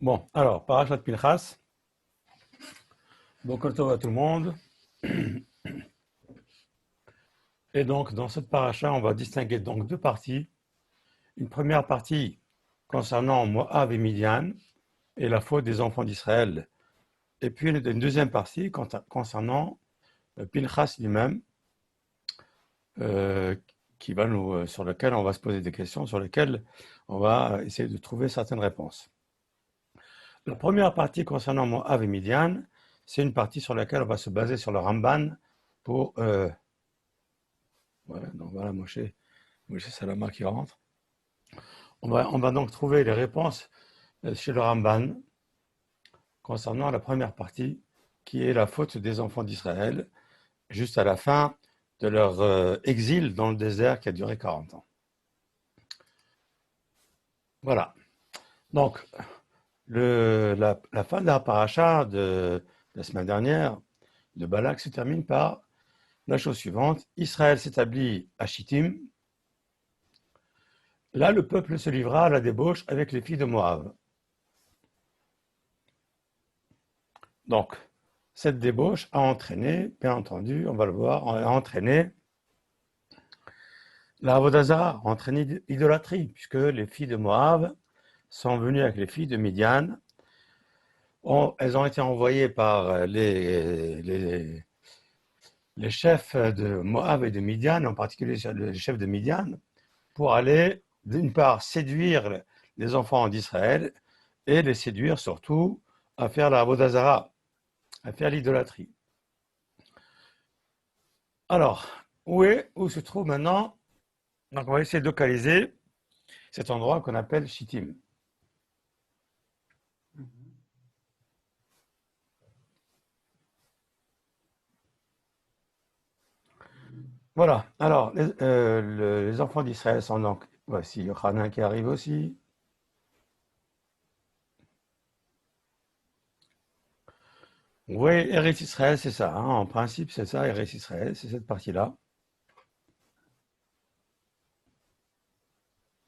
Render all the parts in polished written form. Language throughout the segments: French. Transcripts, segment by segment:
Bon, alors, Parashat Pinchas, Boker Tov à tout le monde. Et donc, dans cette paracha, on va distinguer donc deux parties. Une première partie concernant Moab et Midian et la faute des enfants d'Israël. Et puis une deuxième partie concernant Pinchas lui-même, euh, sur lequel on va se poser des questions, sur lesquelles on va essayer de trouver certaines réponses. La première partie concernant Moab et Midian, c'est une partie sur laquelle on va se baser sur le Ramban pour ouais, donc voilà, Moshe Salama qui rentre. On va donc trouver les réponses chez le Ramban concernant la première partie, qui est la faute des enfants d'Israël, juste à la fin de leur exil dans le désert qui a duré 40 ans. Voilà. Donc, la fin de la paracha de la semaine dernière de Balak se termine par la chose suivante. Israël s'établit à Shittim. Là, le peuple se livra à la débauche avec les filles de Moab. Donc, cette débauche a entraîné, bien entendu, on va le voir, a entraîné la Avodazara, a entraîné l'idolâtrie, puisque les filles de Moab sont venues avec les filles de Midian. Elles ont été envoyées par les chefs de Moab et de Midian, en particulier les chefs de Midian, pour aller, d'une part, séduire les enfants d'Israël et les séduire surtout à faire la Avodazara, à faire l'idolâtrie. Alors, où se trouve maintenant? Donc, on va essayer de localiser cet endroit qu'on appelle Shittim. Voilà. Alors, les enfants d'Israël sont donc, voici Yochanan qui arrive aussi. Oui, Eretz Israël, c'est ça, hein. En principe, c'est ça, Eretz Israël, c'est cette partie-là.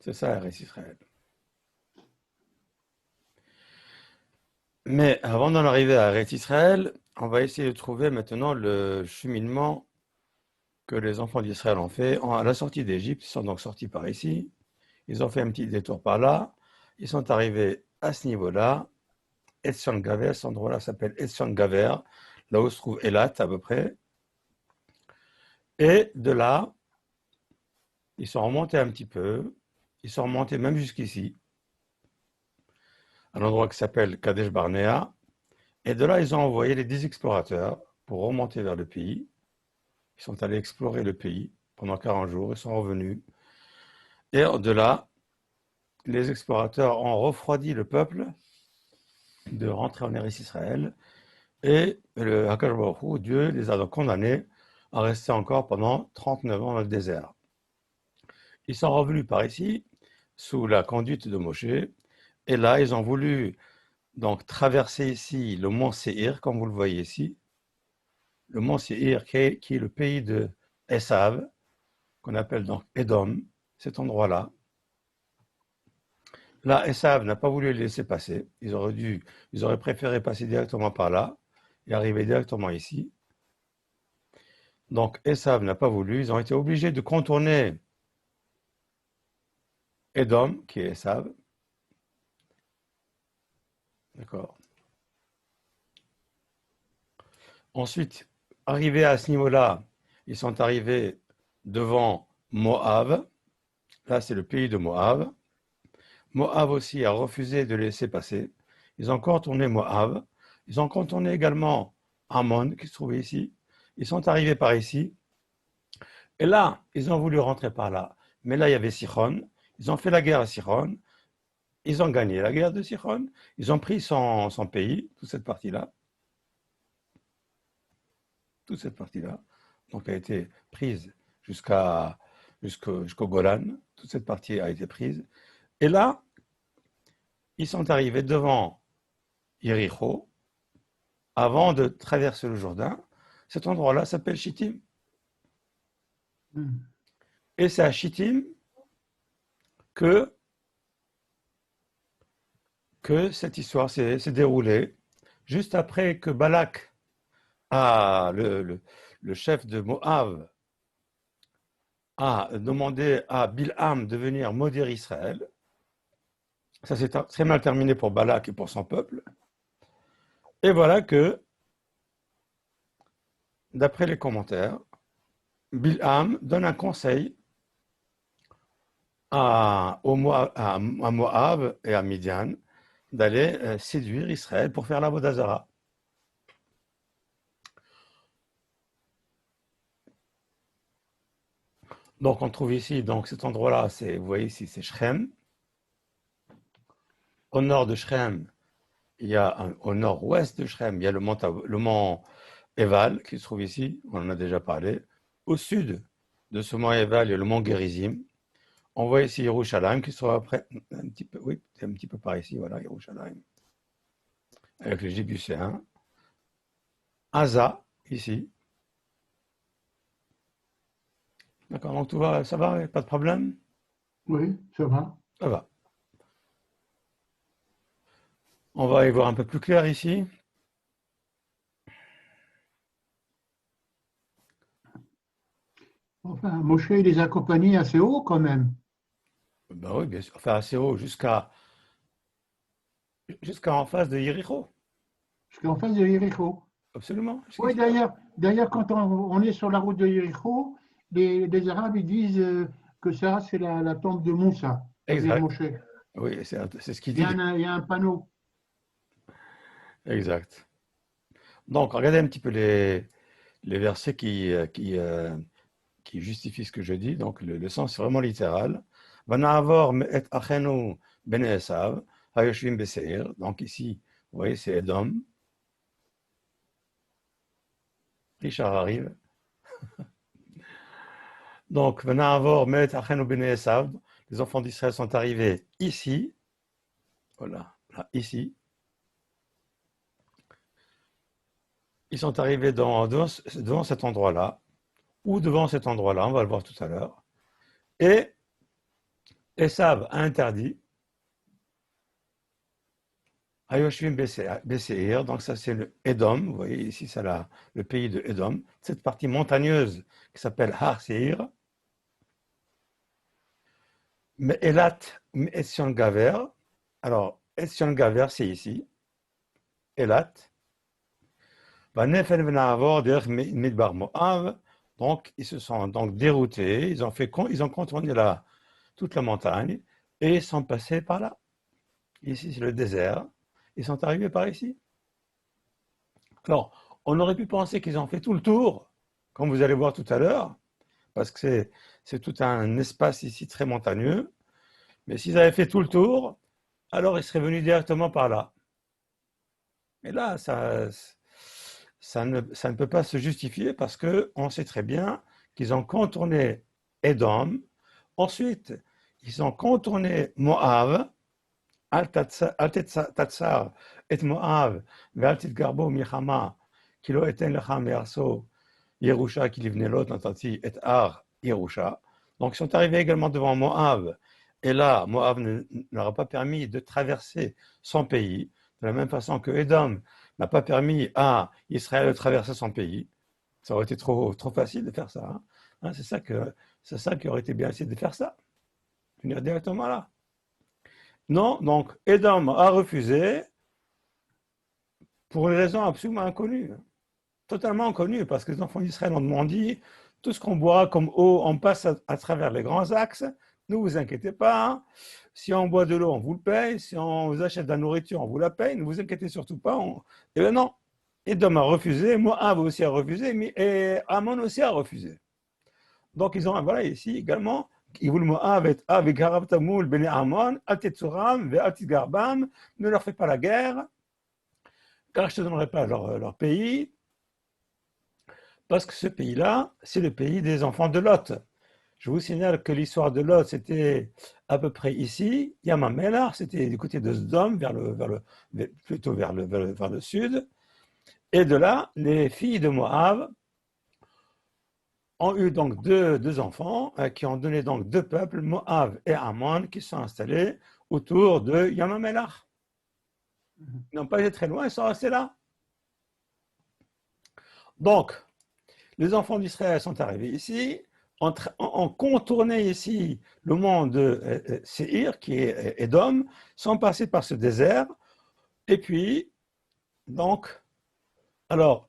C'est ça, Eretz Israël. Mais avant d'en arriver à Eretz Israël, on va essayer de trouver maintenant le cheminement que les enfants d'Israël ont fait à la sortie d'Égypte. Ils sont donc sortis par ici. Ils ont fait un petit détour par là. Ils sont arrivés à ce niveau-là. Etzion Gaver, cet endroit-là s'appelle Etzion Gaver, là où se trouve Elat à peu près. Et de là, ils sont remontés un petit peu. Ils sont remontés même jusqu'ici, à l'endroit qui s'appelle Kadesh Barnea. Et de là, ils ont envoyé les 10 explorateurs pour remonter vers le pays. Ils sont allés explorer le pays pendant 40 jours. Ils sont revenus. Et de là, les explorateurs ont refroidi le peuple de rentrer en Eretz Israël. Et le Hakadosh Baruch Hu, Dieu les a donc condamnés à rester encore pendant 39 ans dans le désert. Ils sont revenus par ici, sous la conduite de Moshe, et là, ils ont voulu donc traverser ici le mont Séhir, comme vous le voyez ici, le mont Séhir qui est le pays de Esav, qu'on appelle donc Édom, cet endroit-là. Là, Esav n'a pas voulu les laisser passer. Ils auraient préféré passer directement par là et arriver directement ici. Donc, Esav n'a pas voulu. Ils ont été obligés de contourner Édom, qui est Esav. D'accord. Ensuite, arrivés à ce niveau-là, ils sont arrivés devant Moab. Là, c'est le pays de Moab. Moab aussi a refusé de laisser passer. Ils ont contourné Moab. Ils ont contourné également Ammon, qui se trouvait ici. Ils sont arrivés par ici. Et là, ils ont voulu rentrer par là. Mais là, il y avait Sichon. Ils ont fait la guerre à Sichon. Ils ont gagné la guerre de Sichon. Ils ont pris son pays, toute cette partie-là. Toute cette partie-là. Donc, a été prise jusqu'au Golan. Toute cette partie a été prise. Et là, ils sont arrivés devant Yericho avant de traverser le Jourdain. Cet endroit-là s'appelle Shittim. Et c'est à Shittim que, que cette histoire s'est déroulée juste après que Balak, le chef de Moab, a demandé à Bilham de venir maudire Israël. Ça s'est très mal terminé pour Balak et pour son peuple. Et voilà que, d'après les commentaires, Bilham donne un conseil à Moab et à Midian d'aller séduire Israël pour faire la Vodazara. Donc on trouve ici, donc cet endroit-là, vous voyez ici, c'est Shrem. Au nord de Shrem, au nord-ouest de Shrem, il y a le mont Eval qui se trouve ici, on en a déjà parlé. Au sud de ce mont Eval, il y a le mont Gerizim. On voit ici Yerushalayim qui se trouve après, un petit peu, oui, c'est un petit peu par ici, voilà, Yerushalayim, avec les Jébuséens. Aza, ici. D'accord, donc tout va, ça va, pas de problème? Oui, ça va. Ça va. On va y voir un peu plus clair ici. Enfin, Moshe, il les accompagnait assez haut quand même, Ben oui, bien sûr, enfin assez haut, jusqu'à en face de Yericho. jusqu'en face de Jéricho. Absolument, Oui, jusqu'ici. d'ailleurs, quand on est sur la route de Jéricho, les Arabes ils disent que ça, c'est la tombe de Moussa, c'est-à-dire Exact. Moshe. Oui, c'est ce qu'il Il y a dit. il y a un panneau. Exact. Donc, regardez un petit peu les versets qui justifient ce que je dis. Donc, le sens est vraiment littéral. Vana'avor et achenu ben Esav, hayoshvim beseir. Donc, ici, vous voyez, c'est Edom. Richard arrive. Donc, Vana'avor met achenu ben Esav. Les enfants d'Israël sont arrivés ici. Voilà, là, ici. Ils sont arrivés devant cet endroit-là, ou devant cet endroit-là, on va le voir tout à l'heure. Et Esav a interdit Ayoshvim Beseir, donc ça c'est le Edom, vous voyez ici c'est le pays de Edom, cette partie montagneuse qui s'appelle Har Seir, mais Elat Etzion Gaver, alors Etzion Gaver c'est ici, Elat, Vanefel Venavor derech Midbar Moav, donc ils se sont donc déroutés, ils ont contourné toute la montagne et ils sont passés par là. Ici c'est le désert, ils sont arrivés par ici. Alors, on aurait pu penser qu'ils ont fait tout le tour, comme vous allez voir tout à l'heure, parce que c'est tout un espace ici très montagneux. Mais s'ils avaient fait tout le tour, alors ils seraient venus directement par là. Mais là, ça ne peut pas se justifier parce qu'on sait très bien qu'ils ont contourné Édom. Ensuite, ils ont contourné Moab, Al-Tatsar et Moab, Ve'al-Tidgarbo Milchama, Kilo eten lecha me'arso, Yerusha qui venait l'autre, Natati et Ar Yerusha. Donc ils sont arrivés également devant Moab. Et là, Moab ne leur a pas permis de traverser son pays, de la même façon que Édom n'a pas permis à Israël de traverser son pays. Ça aurait été trop facile de faire ça. Hein, c'est ça qui aurait été bien, essayé de faire ça. Venir directement là. Non, donc Édom a refusé pour une raison absolument inconnue. Totalement inconnu, parce que les enfants d'Israël ont demandé tout ce qu'on boit comme eau, on passe à travers les grands axes. Ne vous inquiétez pas. Hein. Si on boit de l'eau, on vous le paye. Si on vous achète de la nourriture, on vous la paye. Ne vous inquiétez surtout pas. Eh bien non. Edom a refusé, Moab aussi a refusé, et Ammon aussi a refusé. Donc ils ont, voilà, ici également, ils voulaient Moab et Avigarab Tamoul, Bene Ammon, Altetsuram, Ve'altigarbam, ne leur fais pas la guerre, car je ne te donnerai pas leur pays. Parce que ce pays-là, c'est le pays des enfants de Lot. Je vous signale que l'histoire de Lot, c'était à peu près ici. Yamamelar, c'était du côté de Sdom, plutôt vers le sud. Et de là, les filles de Moab ont eu donc deux enfants qui ont donné donc deux peuples, Moab et Ammon, qui sont installés autour de Yamamelar. Ils n'ont pas été très loin, ils sont restés là. Donc, les enfants d'Israël sont arrivés ici, ont contourné ici le monde de Séhir, qui est Édom, sont passés par ce désert, et puis, donc, alors,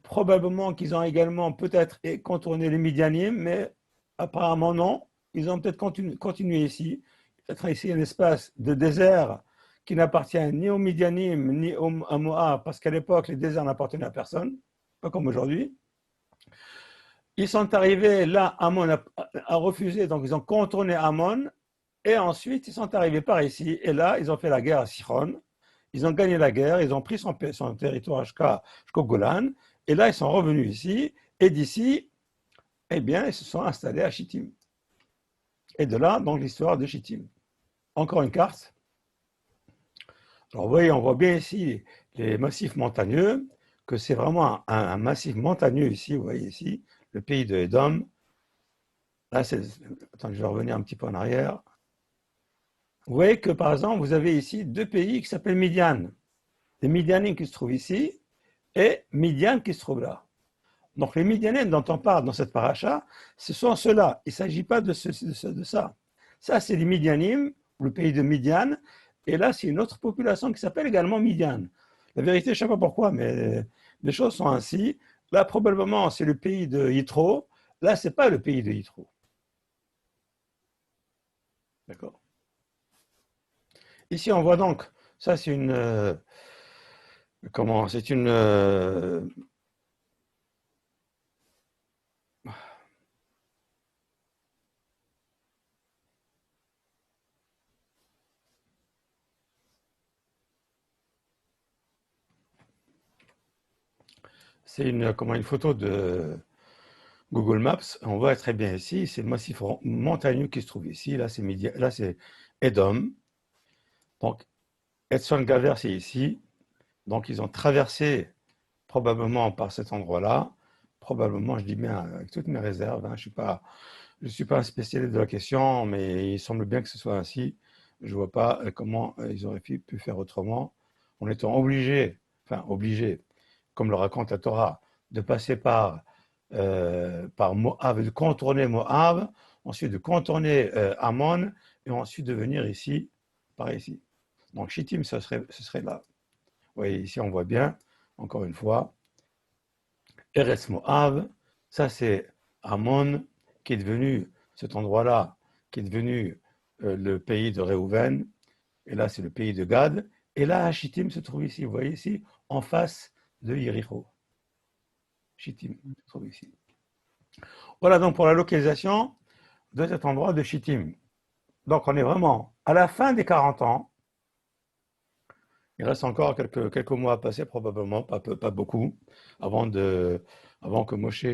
probablement qu'ils ont également peut-être contourné les Midianim, mais apparemment non. Ils ont peut-être continué ici. Peut-être ici un espace de désert qui n'appartient ni aux Midianim ni à Moab, parce qu'à l'époque, les déserts n'appartenaient à personne, pas comme aujourd'hui. Ils sont arrivés là, Amon a refusé, donc ils ont contourné Amon, et ensuite ils sont arrivés par ici, et là, ils ont fait la guerre à Sichon. Ils ont gagné la guerre, ils ont pris son territoire jusqu'au Golan, et là, ils sont revenus ici, et d'ici, eh bien, ils se sont installés à Chittim. Et de là, donc, l'histoire de Chittim. Encore une carte. Alors, vous voyez, on voit bien ici les massifs montagneux, que c'est vraiment un massif montagneux ici, vous voyez ici, le pays de Édom. Là, attends, je vais revenir un petit peu en arrière. Vous voyez que, par exemple, vous avez ici deux pays qui s'appellent Midian. Les Midianim qui se trouvent ici et Midian qui se trouve là. Donc, les Midianim dont on parle dans cette paracha, ce sont ceux-là. Il ne s'agit pas de ça. Ça, c'est les Midianim, le pays de Midian. Et là, c'est une autre population qui s'appelle également Midian. La vérité, je ne sais pas pourquoi, mais les choses sont ainsi. Là, probablement, c'est le pays de Yitro. Là, ce n'est pas le pays de Yitro. D'accord. Ici, on voit donc, ça, c'est une. Comment? C'est une. C'est une photo de Google Maps. On voit très bien ici, c'est le massif montagneux qui se trouve ici. Là, c'est Edom. Donc, Edson Gaver, c'est ici. Donc, ils ont traversé probablement par cet endroit-là. Probablement, je dis bien avec toutes mes réserves. Hein, je ne suis pas un spécialiste de la question, mais il semble bien que ce soit ainsi. Je ne vois pas comment ils auraient pu faire autrement en étant obligés, comme le raconte la Torah, de passer par Moab, de contourner Moab, ensuite de contourner Ammon, et ensuite de venir ici, par ici. Donc Chittim, ce serait là. Vous voyez, ici on voit bien, encore une fois, Eretz Moab, ça c'est Ammon, qui est devenu, cet endroit-là, qui est devenu le pays de Réhouven, et là c'est le pays de Gad, et là Chittim se trouve ici, vous voyez ici, en face de Yericho. Chittim se trouve ici. Voilà donc pour la localisation de cet endroit de Chittim. Donc on est vraiment à la fin des 40 ans. Il reste encore quelques mois à passer, probablement, pas beaucoup, avant que Moshe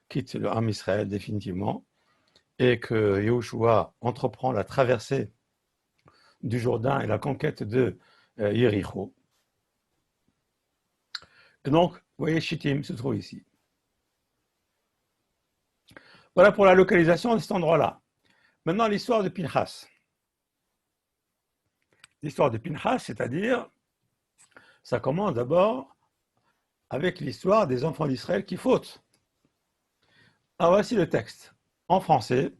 quitte le Ham Israël définitivement et que Yehoshua entreprend la traversée du Jourdain et la conquête de Yéricho. Et donc, vous voyez, Chittim se trouve ici. Voilà pour la localisation de cet endroit-là. Maintenant, l'histoire de Pinchas. L'histoire de Pinchas, c'est-à-dire, ça commence d'abord avec l'histoire des enfants d'Israël qui fautent. Alors voici le texte en français.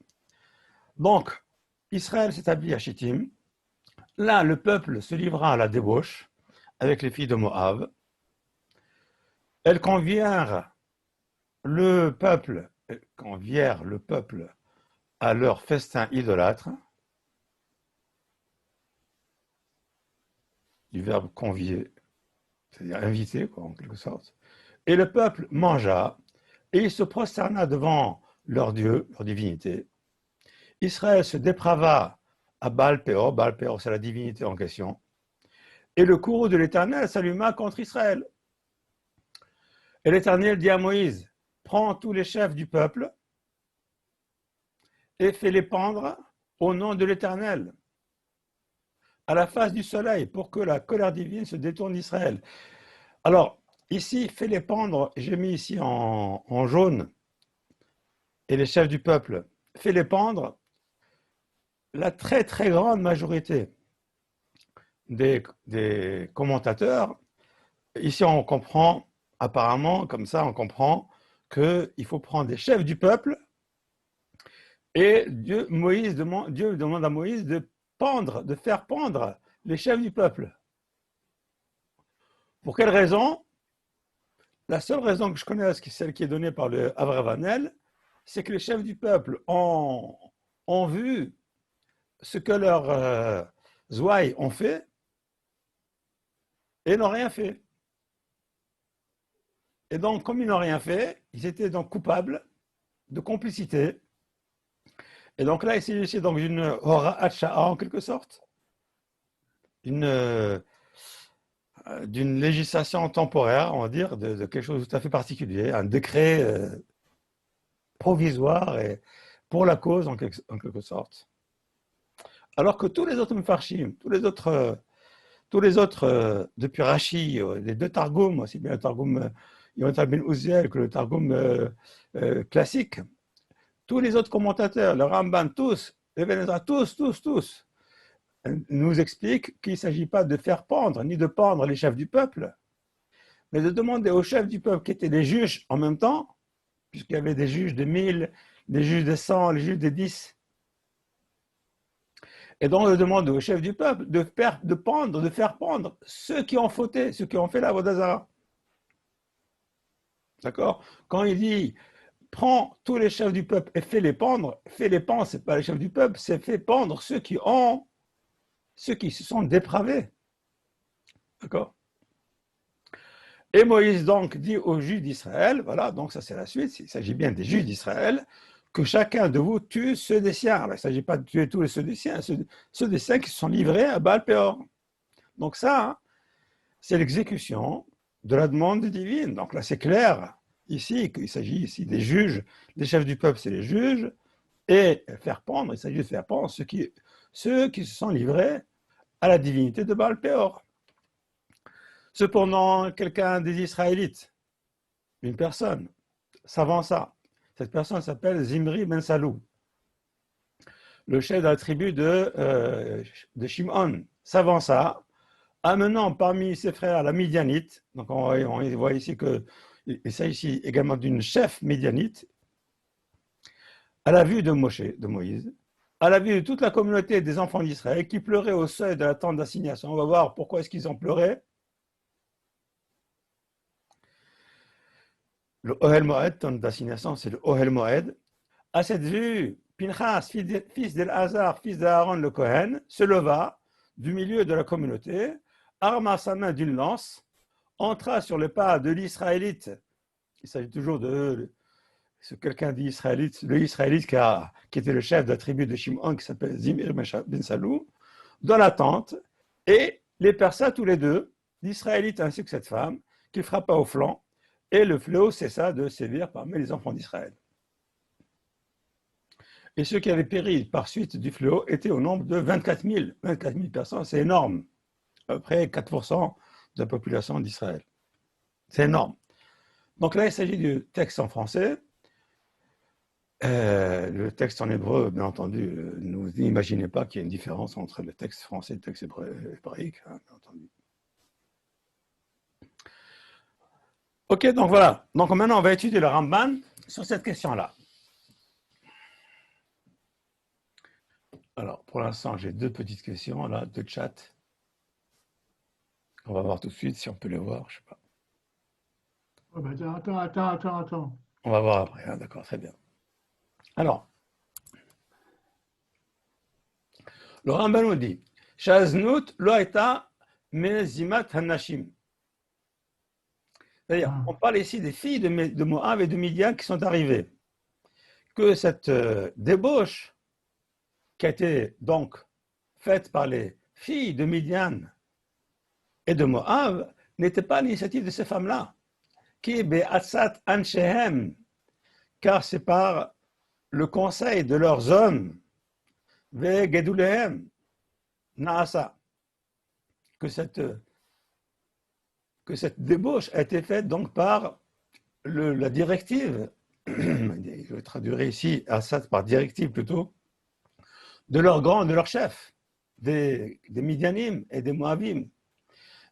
Donc, Israël s'établit à Chittim. Là, le peuple se livra à la débauche avec les filles de Moab. Elles convièrent le peuple à leur festin idolâtre, du verbe convier, c'est-à-dire inviter, quoi, en quelque sorte. Et le peuple mangea, et il se prosterna devant leur Dieu, leur divinité. Israël se déprava à Baal-Péor. Baal-Péor, c'est la divinité en question. Et le courroux de l'Éternel s'alluma contre Israël. Et l'Éternel dit à Moïse, prends tous les chefs du peuple et fais-les pendre au nom de l'Éternel à la face du soleil pour que la colère divine se détourne d'Israël. Alors, ici, fais-les pendre, j'ai mis ici en jaune, et les chefs du peuple, fais-les pendre, la très très grande majorité des commentateurs, ici on comprend, apparemment, comme ça, on comprend qu'il faut prendre des chefs du peuple et Dieu demande à Moïse de faire pendre les chefs du peuple. Pour quelle raison? La seule raison que je connais, celle qui est donnée par le Abravanel, c'est que les chefs du peuple ont vu ce que leurs ouailles ont fait et n'ont rien fait. Et donc, comme ils n'ont rien fait, ils étaient donc coupables de complicité. Et donc là, il s'agit donc d'une hora hacha'a en quelque sorte, d'une législation temporaire, on va dire, de quelque chose de tout à fait particulier, un décret provisoire et pour la cause en quelque sorte. Alors que tous les autres Mefarshim, tous les autres depuis Rashi, les deux Targums, aussi bien le Targum Yonatan ben Uziel que le Targum classique, tous les autres commentateurs, le Ramban, tous, les Benezra, tous, nous expliquent qu'il ne s'agit pas de faire pendre, ni de pendre les chefs du peuple, mais de demander aux chefs du peuple qui étaient des juges en même temps, puisqu'il y avait des juges de 1000, des juges de 100, les juges de 10. Et donc, on demande aux chefs du peuple de faire pendre ceux qui ont fauté, ceux qui ont fait la Vodazara. D'accord? Quand il dit prends tous les chefs du peuple et fais-les pendre, ce n'est pas les chefs du peuple, c'est fait pendre ceux qui se sont dépravés. D'accord? Et Moïse donc dit aux juifs d'Israël, voilà, donc ça c'est la suite, il s'agit bien des juifs d'Israël, que chacun de vous tue ceux des siens. Alors, il ne s'agit pas de tuer tous ceux des siens, ceux des siens qui se sont livrés à Baal Péor. Donc ça, c'est l'exécution de la demande divine. Donc là, c'est clair ici qu'il s'agit ici des juges, les chefs du peuple, c'est les juges, et faire pendre, il s'agit de faire pendre ceux qui se sont livrés à la divinité de Baal Péor. Cependant, quelqu'un des Israélites, une personne, s'avança. Cette personne s'appelle Zimri ben Salou, le chef de la tribu de Shimon, s'avança, amenant parmi ses frères la Midianite. Donc on voit ici qu'il s'agit également d'une chef midianite, à la vue de Moïse, à la vue de toute la communauté des enfants d'Israël qui pleuraient au seuil de la tente d'assignation. On va voir pourquoi est-ce qu'ils ont pleuré. Le Ohel Moed, tente d'assignation, c'est le Ohel Moed. À cette vue, Pinchas, fils d'Elazar, fils d'Aaron le Kohen, se leva du milieu de la communauté, arma sa main d'une lance, entra sur le pas de l'Israélite. Il s'agit toujours de quelqu'un d'Israélite, le Israélite qui était le chef de la tribu de Shimon, qui s'appelle Zimri ben Salou, dans la tente, et les perça tous les deux, l'Israélite ainsi que cette femme, qui frappa au flanc, et le fléau cessa de sévir parmi les enfants d'Israël. Et ceux qui avaient péri par suite du fléau étaient au nombre de 24 000. 24 000 personnes, c'est énorme. À peu près 4% de la population d'Israël. C'est énorme. Donc là, il s'agit du texte en français. Le texte en hébreu, bien entendu, vous n'imaginez pas qu'il y ait une différence entre le texte français et le texte hébraïque, hein, bien entendu. Ok, donc voilà. Donc maintenant, on va étudier le Ramban sur cette question-là. Alors, pour l'instant, j'ai deux petites questions, là, de chat. On va voir tout de suite si on peut les voir, je ne sais pas. Oh, ben, attends. On va voir après, hein, d'accord, très bien. Alors, le Ramban nous dit Shaznut lo aita mezimat hanashim. C'est-à-dire, on parle ici des filles de Moab et de Midian qui sont arrivées. Que cette débauche qui a été donc faite par les filles de Midian et de Moab n'était pas l'initiative de ces femmes-là. Qui be'atzat anshehem, car c'est par le conseil de leurs hommes, ve'gedulehem naasa, que cette débauche a été faite donc par la directive, je vais traduire ici Assad par directive plutôt, de leur grand, de leur chef, des Midianim et des Moabim.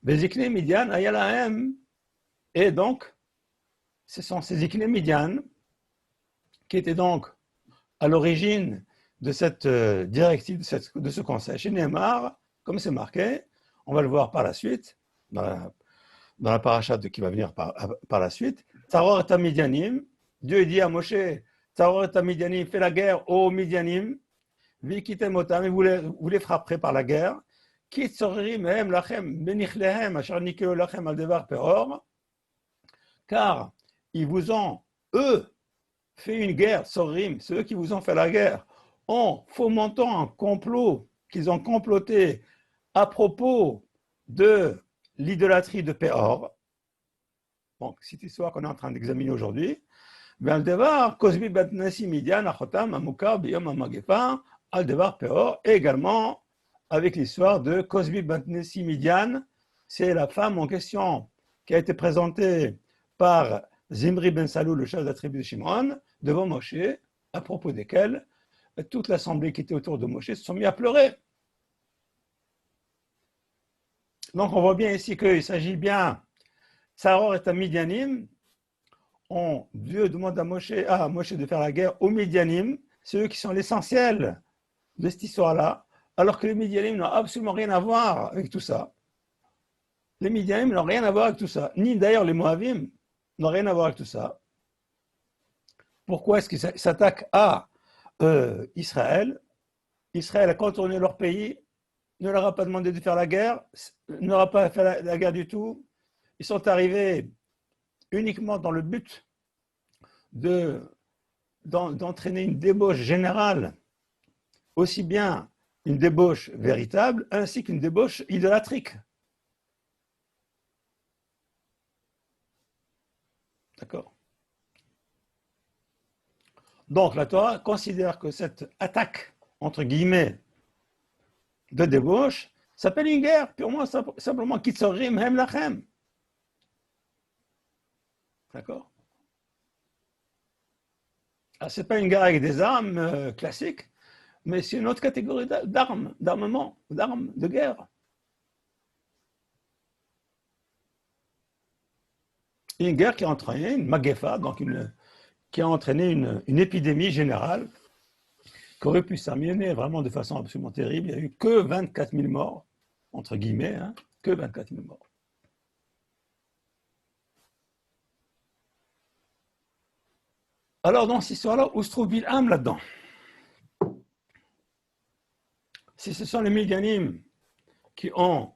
Bezikne Midian Ayalahem, et donc, ce sont ces Zikne Midian qui étaient donc à l'origine de cette directive, de ce conseil. Chez Neymar, comme c'est marqué, on va le voir par la suite, dans la paracha qui va venir par la suite, Taror et Midianim, Dieu dit à Moshe, Taror et Midianim, fais la guerre aux Midianim, Vikitem otam, et vous les frapperez par la guerre, Kitzorim hem lachem, benichlem, asher nikeo lachem al devar peor, car ils vous ont, eux, fait une guerre, Sorim, ceux qui vous ont fait la guerre, en fomentant un complot qu'ils ont comploté à propos de l'idolâtrie de Péor. Donc, cette histoire qu'on est en train d'examiner aujourd'hui. Et également avec l'histoire de Cosbi Bantnessi Midian, c'est la femme en question qui a été présentée par Zimri ben Salou, le chef de la tribu de Shimon, devant Moshe, à propos desquels toute l'assemblée qui était autour de Moshe se sont mis à pleurer. Donc on voit bien ici qu'il s'agit bien, Saror et Midianim, Dieu demande à Moshe de faire la guerre aux Midianim, c'est eux qui sont l'essentiel de cette histoire-là, alors que les Midianim n'ont absolument rien à voir avec tout ça. Les Midianim n'ont rien à voir avec tout ça, ni d'ailleurs les Moabim n'ont rien à voir avec tout ça. Pourquoi est-ce qu'ils s'attaquent à Israël? Israël a contourné leur pays, ne leur a pas demandé de faire la guerre, n'aura pas fait la guerre du tout. Ils sont arrivés uniquement dans le but d'entraîner une débauche générale, aussi bien une débauche véritable, ainsi qu'une débauche idolâtrique. D'accord? Donc la Torah considère que cette attaque, entre guillemets, de débauche, s'appelle une guerre, purement, simplement, Kitzorim hem lachem. D'accord? Alors, ce n'est pas une guerre avec des armes classiques, mais c'est une autre catégorie d'armes, d'armement, d'armes de guerre. Une guerre qui a entraîné une magefa, donc qui a entraîné une épidémie générale qui aurait pu s'amener vraiment de façon absolument terrible. Il n'y a eu que 24 000 morts, entre guillemets, hein, que 24 000 morts. Alors, dans cette histoire-là, où se trouve Bilham là-dedans? Si ce sont les Midianim qui ont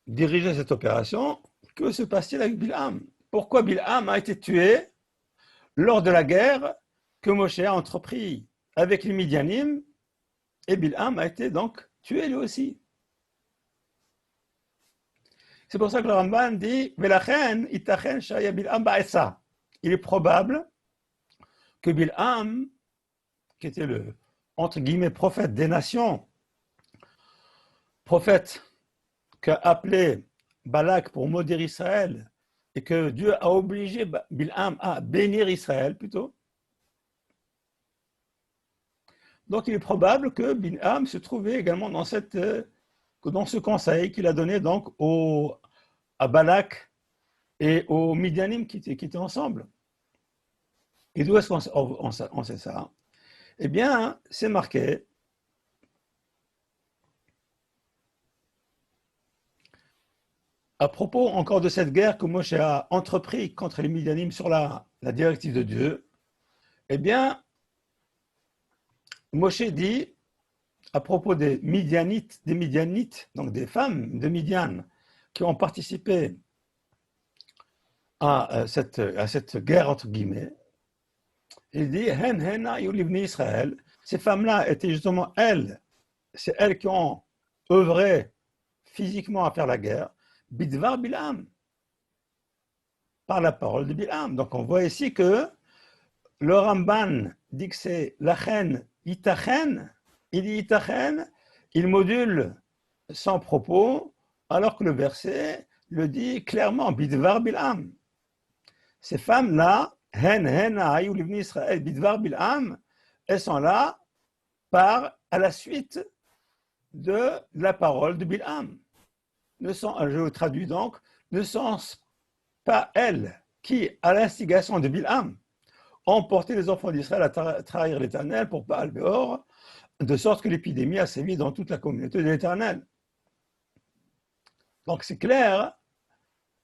dirigé cette opération, que se passe-t-il avec Bilham? Pourquoi Bilham a été tué lors de la guerre que Moshe a entrepris avec les Midianim, et Bilham a été donc tué lui aussi. C'est pour ça que le Ramban dit Velachen itachen shaya Bilham ba'esa. Il est probable que Bilham, qui était le, entre guillemets, prophète des nations, prophète qu'a appelé Balak pour maudire Israël, et que Dieu a obligé Bilham à bénir Israël plutôt. Donc il est probable que Bilham se trouvait également dans ce conseil qu'il a donné donc à Balak et aux Midianim qui étaient ensemble. Et d'où est-ce qu'on sait ça? Eh bien, c'est marqué à propos encore de cette guerre que Moshe a entrepris contre les Midianim sur la directive de Dieu. Eh bien, Moshe dit à propos des Midianites, donc des femmes de Midian qui ont participé à cette guerre entre guillemets, il dit Hen hena yulivni Israël. Ces femmes-là étaient justement c'est elles qui ont œuvré physiquement à faire la guerre, bidvar Bilham, par la parole de Bilham. Donc on voit ici que le Ramban dit que c'est lachen itachen, il dit itachen, il module son propos, alors que le verset le dit clairement, bidvar Bilham. Ces femmes-là, hen hena ayu livni Israël, bidvar Bilham, elles sont là à la suite de la parole de Bilham. Je traduis donc, ne sont pas elles qui, à l'instigation de Bilham, ont porté les enfants d'Israël à trahir l'Éternel pour Baal-Péor, de sorte que l'épidémie a sévi dans toute la communauté de l'Éternel. Donc c'est clair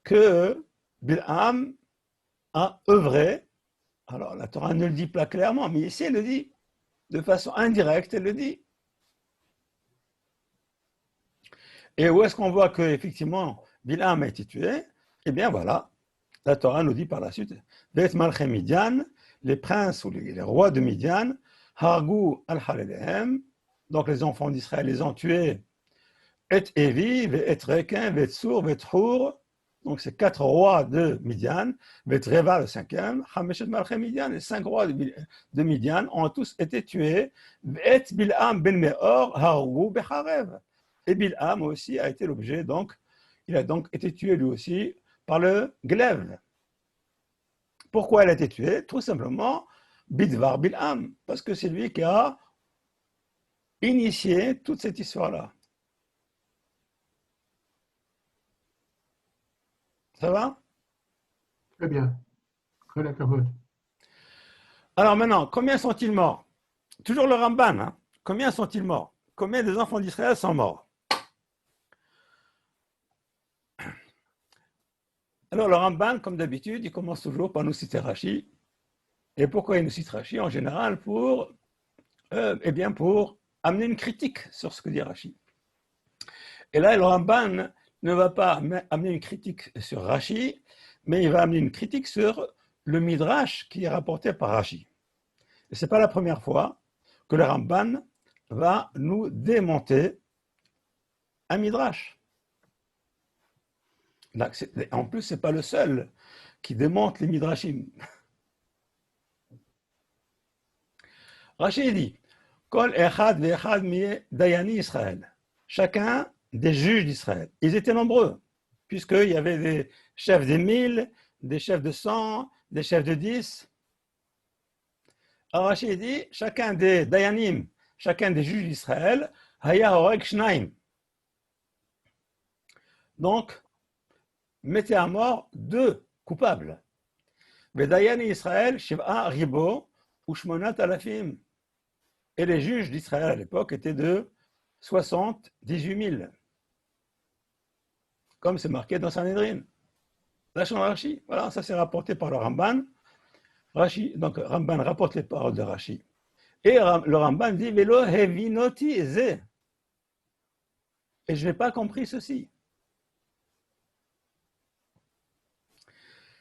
que Bilham a œuvré. Alors la Torah ne le dit pas clairement, mais ici elle le dit. De façon indirecte, elle le dit. Et où est-ce qu'on voit qu'effectivement Bilham a été tué? Eh bien voilà, la Torah nous dit par la suite, Bet Malchem Midian, les princes ou les rois de Midian, Hargu al-Halelehem, donc les enfants d'Israël les ont tués, Et Evi, Et Rekin, Et Tsur, Et Hur, donc ces 4 rois de Midian, Et Reva le 5e, Hameshet Malchem Midian, les 5 rois de Midian ont tous été tués, Et Bilham ben Meor, Hargu becharev. Et Bilham aussi a été l'objet, donc, il a donc été tué lui aussi par le glaive. Pourquoi il a été tué? Tout simplement, Bidvar Bilham, parce que c'est lui qui a initié toute cette histoire-là. Ça va? Très bien. Très d'accord. Alors maintenant, combien sont-ils morts? Toujours le Ramban, hein? Combien sont-ils morts? Combien des enfants d'Israël sont morts? Alors le Ramban, comme d'habitude, il commence toujours par nous citer Rashi. Et pourquoi il nous cite Rashi? En général, pour amener une critique sur ce que dit Rashi. Et là, le Ramban ne va pas amener une critique sur Rashi, mais il va amener une critique sur le Midrash qui est rapporté par Rashi. Et ce n'est pas la première fois que le Ramban va nous démonter un Midrash. Là, en plus, ce n'est pas le seul qui démonte les Midrashim. Rashi dit, Kol echad ve'echad mi dayani Israël. Chacun des juges d'Israël. Ils étaient nombreux, puisqu'il y avait des chefs de 1000, des chefs de 100, des chefs de 10. Alors Rashi dit, chacun des dayanim, chacun des juges d'Israël, haya horek shnaim. Donc, mettez à mort 2 coupables. Vedayani Israël, Shiv'a Ribo, ou Shmonat Alafim. Et les juges d'Israël à l'époque étaient de 78 000. Comme c'est marqué dans Sanhedrin. Lâchons Rashi. Voilà, ça c'est rapporté par le Ramban. Rashi, donc Ramban rapporte les paroles de Rashi. Et le Ramban dit Velo hevinoti ze. Et je n'ai pas compris ceci.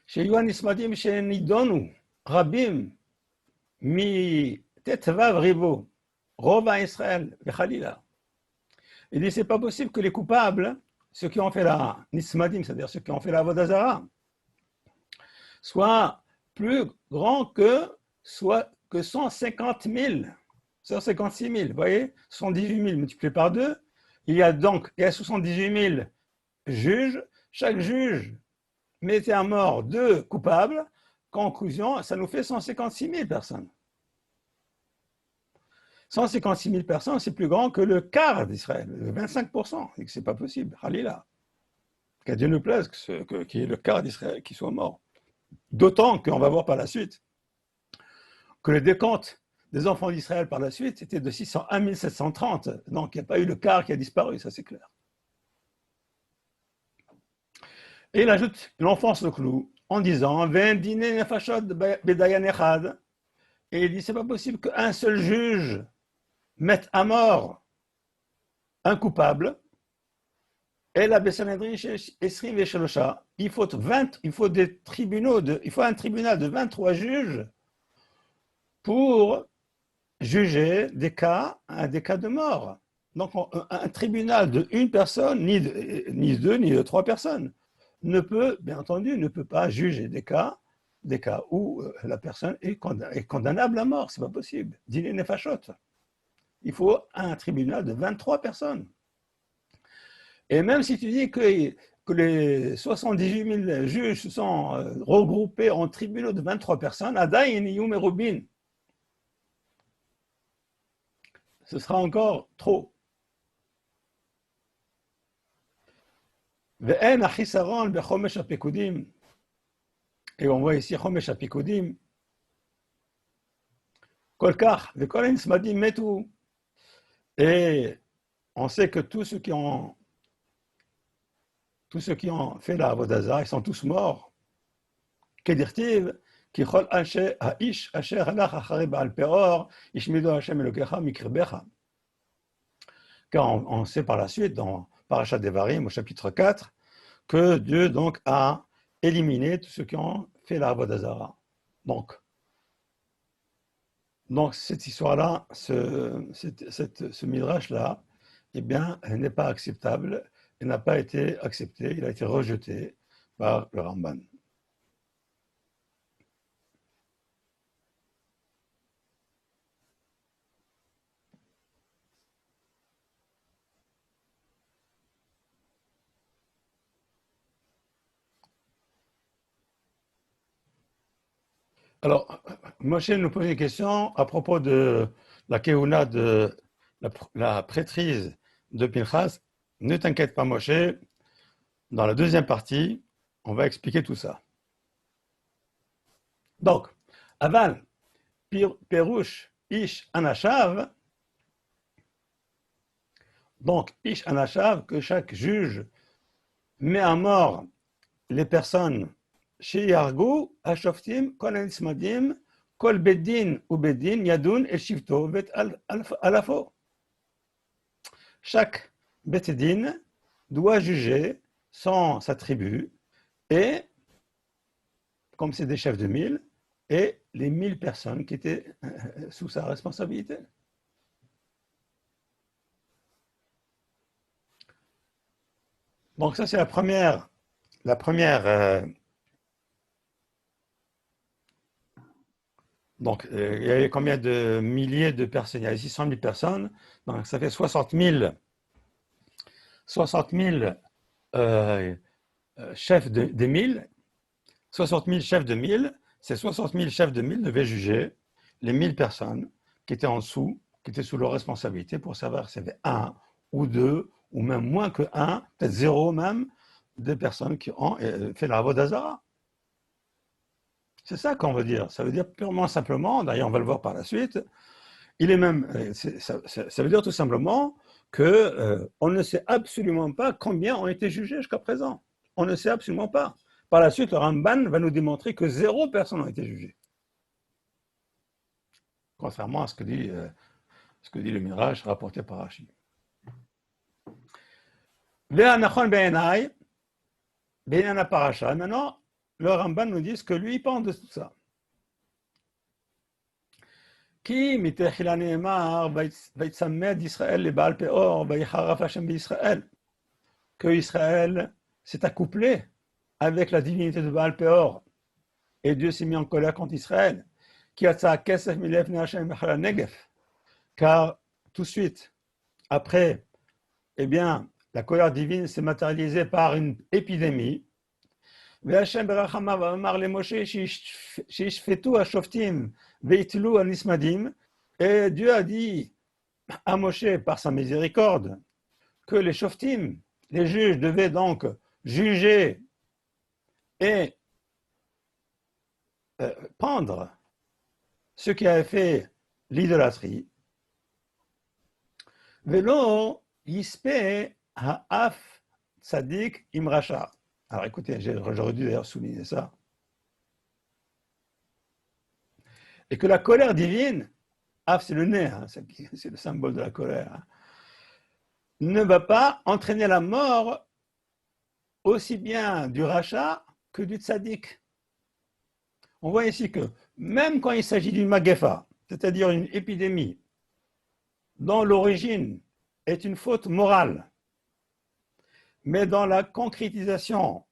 Sheyu nismadim shenidonu rabim mi tetvav ribo rova Israël vechalila. Il dit c'est pas possible que les coupables, ceux qui ont fait la nismadim, c'est-à-dire ceux qui ont fait la vodazara, soient plus grands que 150 000, 156 000, vous voyez, 78 000 multiplié par 2, il y a 78 000 juges, chaque juge mettait à mort 2 coupables, conclusion, ça nous fait 156 000 personnes. 156 000 personnes, c'est plus grand que le quart d'Israël, le 25%, et que c'est pas possible, Halila. Qu'à Dieu nous plaise qu'il y ait le quart d'Israël qui soit mort. D'autant qu'on va voir par la suite que le décompte des enfants d'Israël par la suite était de 601 730. Donc il n'y a pas eu le quart qui a disparu, ça c'est clair. Et il ajoute, il enfonce le clou en disant Vendine nefashot bedayan echad. Et il dit c'est pas possible qu'un seul juge mette à mort un coupable. Et la Bessanedrin Esrim et Shelosha, il faut des tribunaux, il faut un tribunal de 23 juges pour juger des cas de mort. Donc un tribunal de une personne, ni de 2, ni de 3 personnes, ne peut, bien entendu, ne peut pas juger des cas où la personne est condamnable à mort. C'est pas possible. Dîner nefashot. Il faut un tribunal de 23 personnes. Et même si tu dis que les 78 000 juges se sont regroupés en tribunaux de 23 personnes, Adaïn, Yum et Rubin, ce sera encore trop. Ve'en achisaron bechomesh hapekudim. Et on voit ici chomesh hapekudim. Kol kach ve'kol hanismadim metu. Et on sait que tous ceux qui ont fait la Avodazara, ils sont tous morts. Kedirtiv, kichol ha'ish asher halach acharei ba'al peor, ishmido Hashem Elokecha mikrbecha. Car on sait par la suite, dans Parashat Devarim, au chapitre 4, que Dieu donc a éliminé tous ceux qui ont fait la Avodazara. Donc cette histoire-là, ce midrash-là, eh bien, n'est pas acceptable. Il n'a pas été accepté, il a été rejeté par le Ramban. Alors, Moshe nous pose une question à propos de la keuna de la prêtrise de Pinchas. Ne t'inquiète pas, Moshe, dans la deuxième partie, on va expliquer tout ça. Donc, Aval, Perouche, Ish, Anashav. Donc, Ish, Anashav, que chaque juge met à mort les personnes chez Yargou, Ashoftim, Kol Hanismadim, Kol Bedin ou Bedin, Yadun et Shivto, Bet Alafo. Chaque Betedin doit juger sa tribu et, comme c'est des chefs de 1000, et les 1000 personnes qui étaient sous sa responsabilité. Donc ça c'est la première donc il y avait combien de milliers de personnes? Il y avait 600 000 personnes, donc ça fait 60 000 chefs des 1000, 60 000 chefs de 1000, ces 60 000 chefs de 1000 devaient juger les 1000 personnes qui étaient en dessous, qui étaient sous leur responsabilité pour savoir s'il y avait un ou deux, ou même moins que un, peut-être zéro même, de personnes qui ont fait la Avodazara. C'est ça qu'on veut dire. Ça veut dire purement simplement, d'ailleurs on va le voir par la suite, il est même, ça veut dire tout simplement qu'on ne sait absolument pas combien ont été jugés jusqu'à présent. On ne sait absolument pas. Par la suite, le Ramban va nous démontrer que 0 personnes ont été jugées. Contrairement à ce que dit le Midrash rapporté par Rashi. Maintenant, le Ramban nous dit ce que lui pense de tout ça. Qui que Israël s'est accouplé avec la divinité de Baal Peor et Dieu s'est mis en colère contre Israël. Car tout de suite après, eh bien, la colère divine s'est matérialisée par une épidémie. Et Dieu a dit à Moshe, par sa miséricorde, que les shoftim, les juges, devaient donc juger et pendre ceux qui avaient fait l'idolâtrie. Velo yispe ha'af tzadik imracha. Alors écoutez, j'aurais dû d'ailleurs souligner ça. Et que la colère divine, af c'est le nez, hein, c'est le symbole de la colère, hein, ne va pas entraîner la mort aussi bien du rachat que du tzaddik. On voit ici que même quand il s'agit d'une magefa, c'est-à-dire une épidémie, dont l'origine est une faute morale, mais dont la concrétisation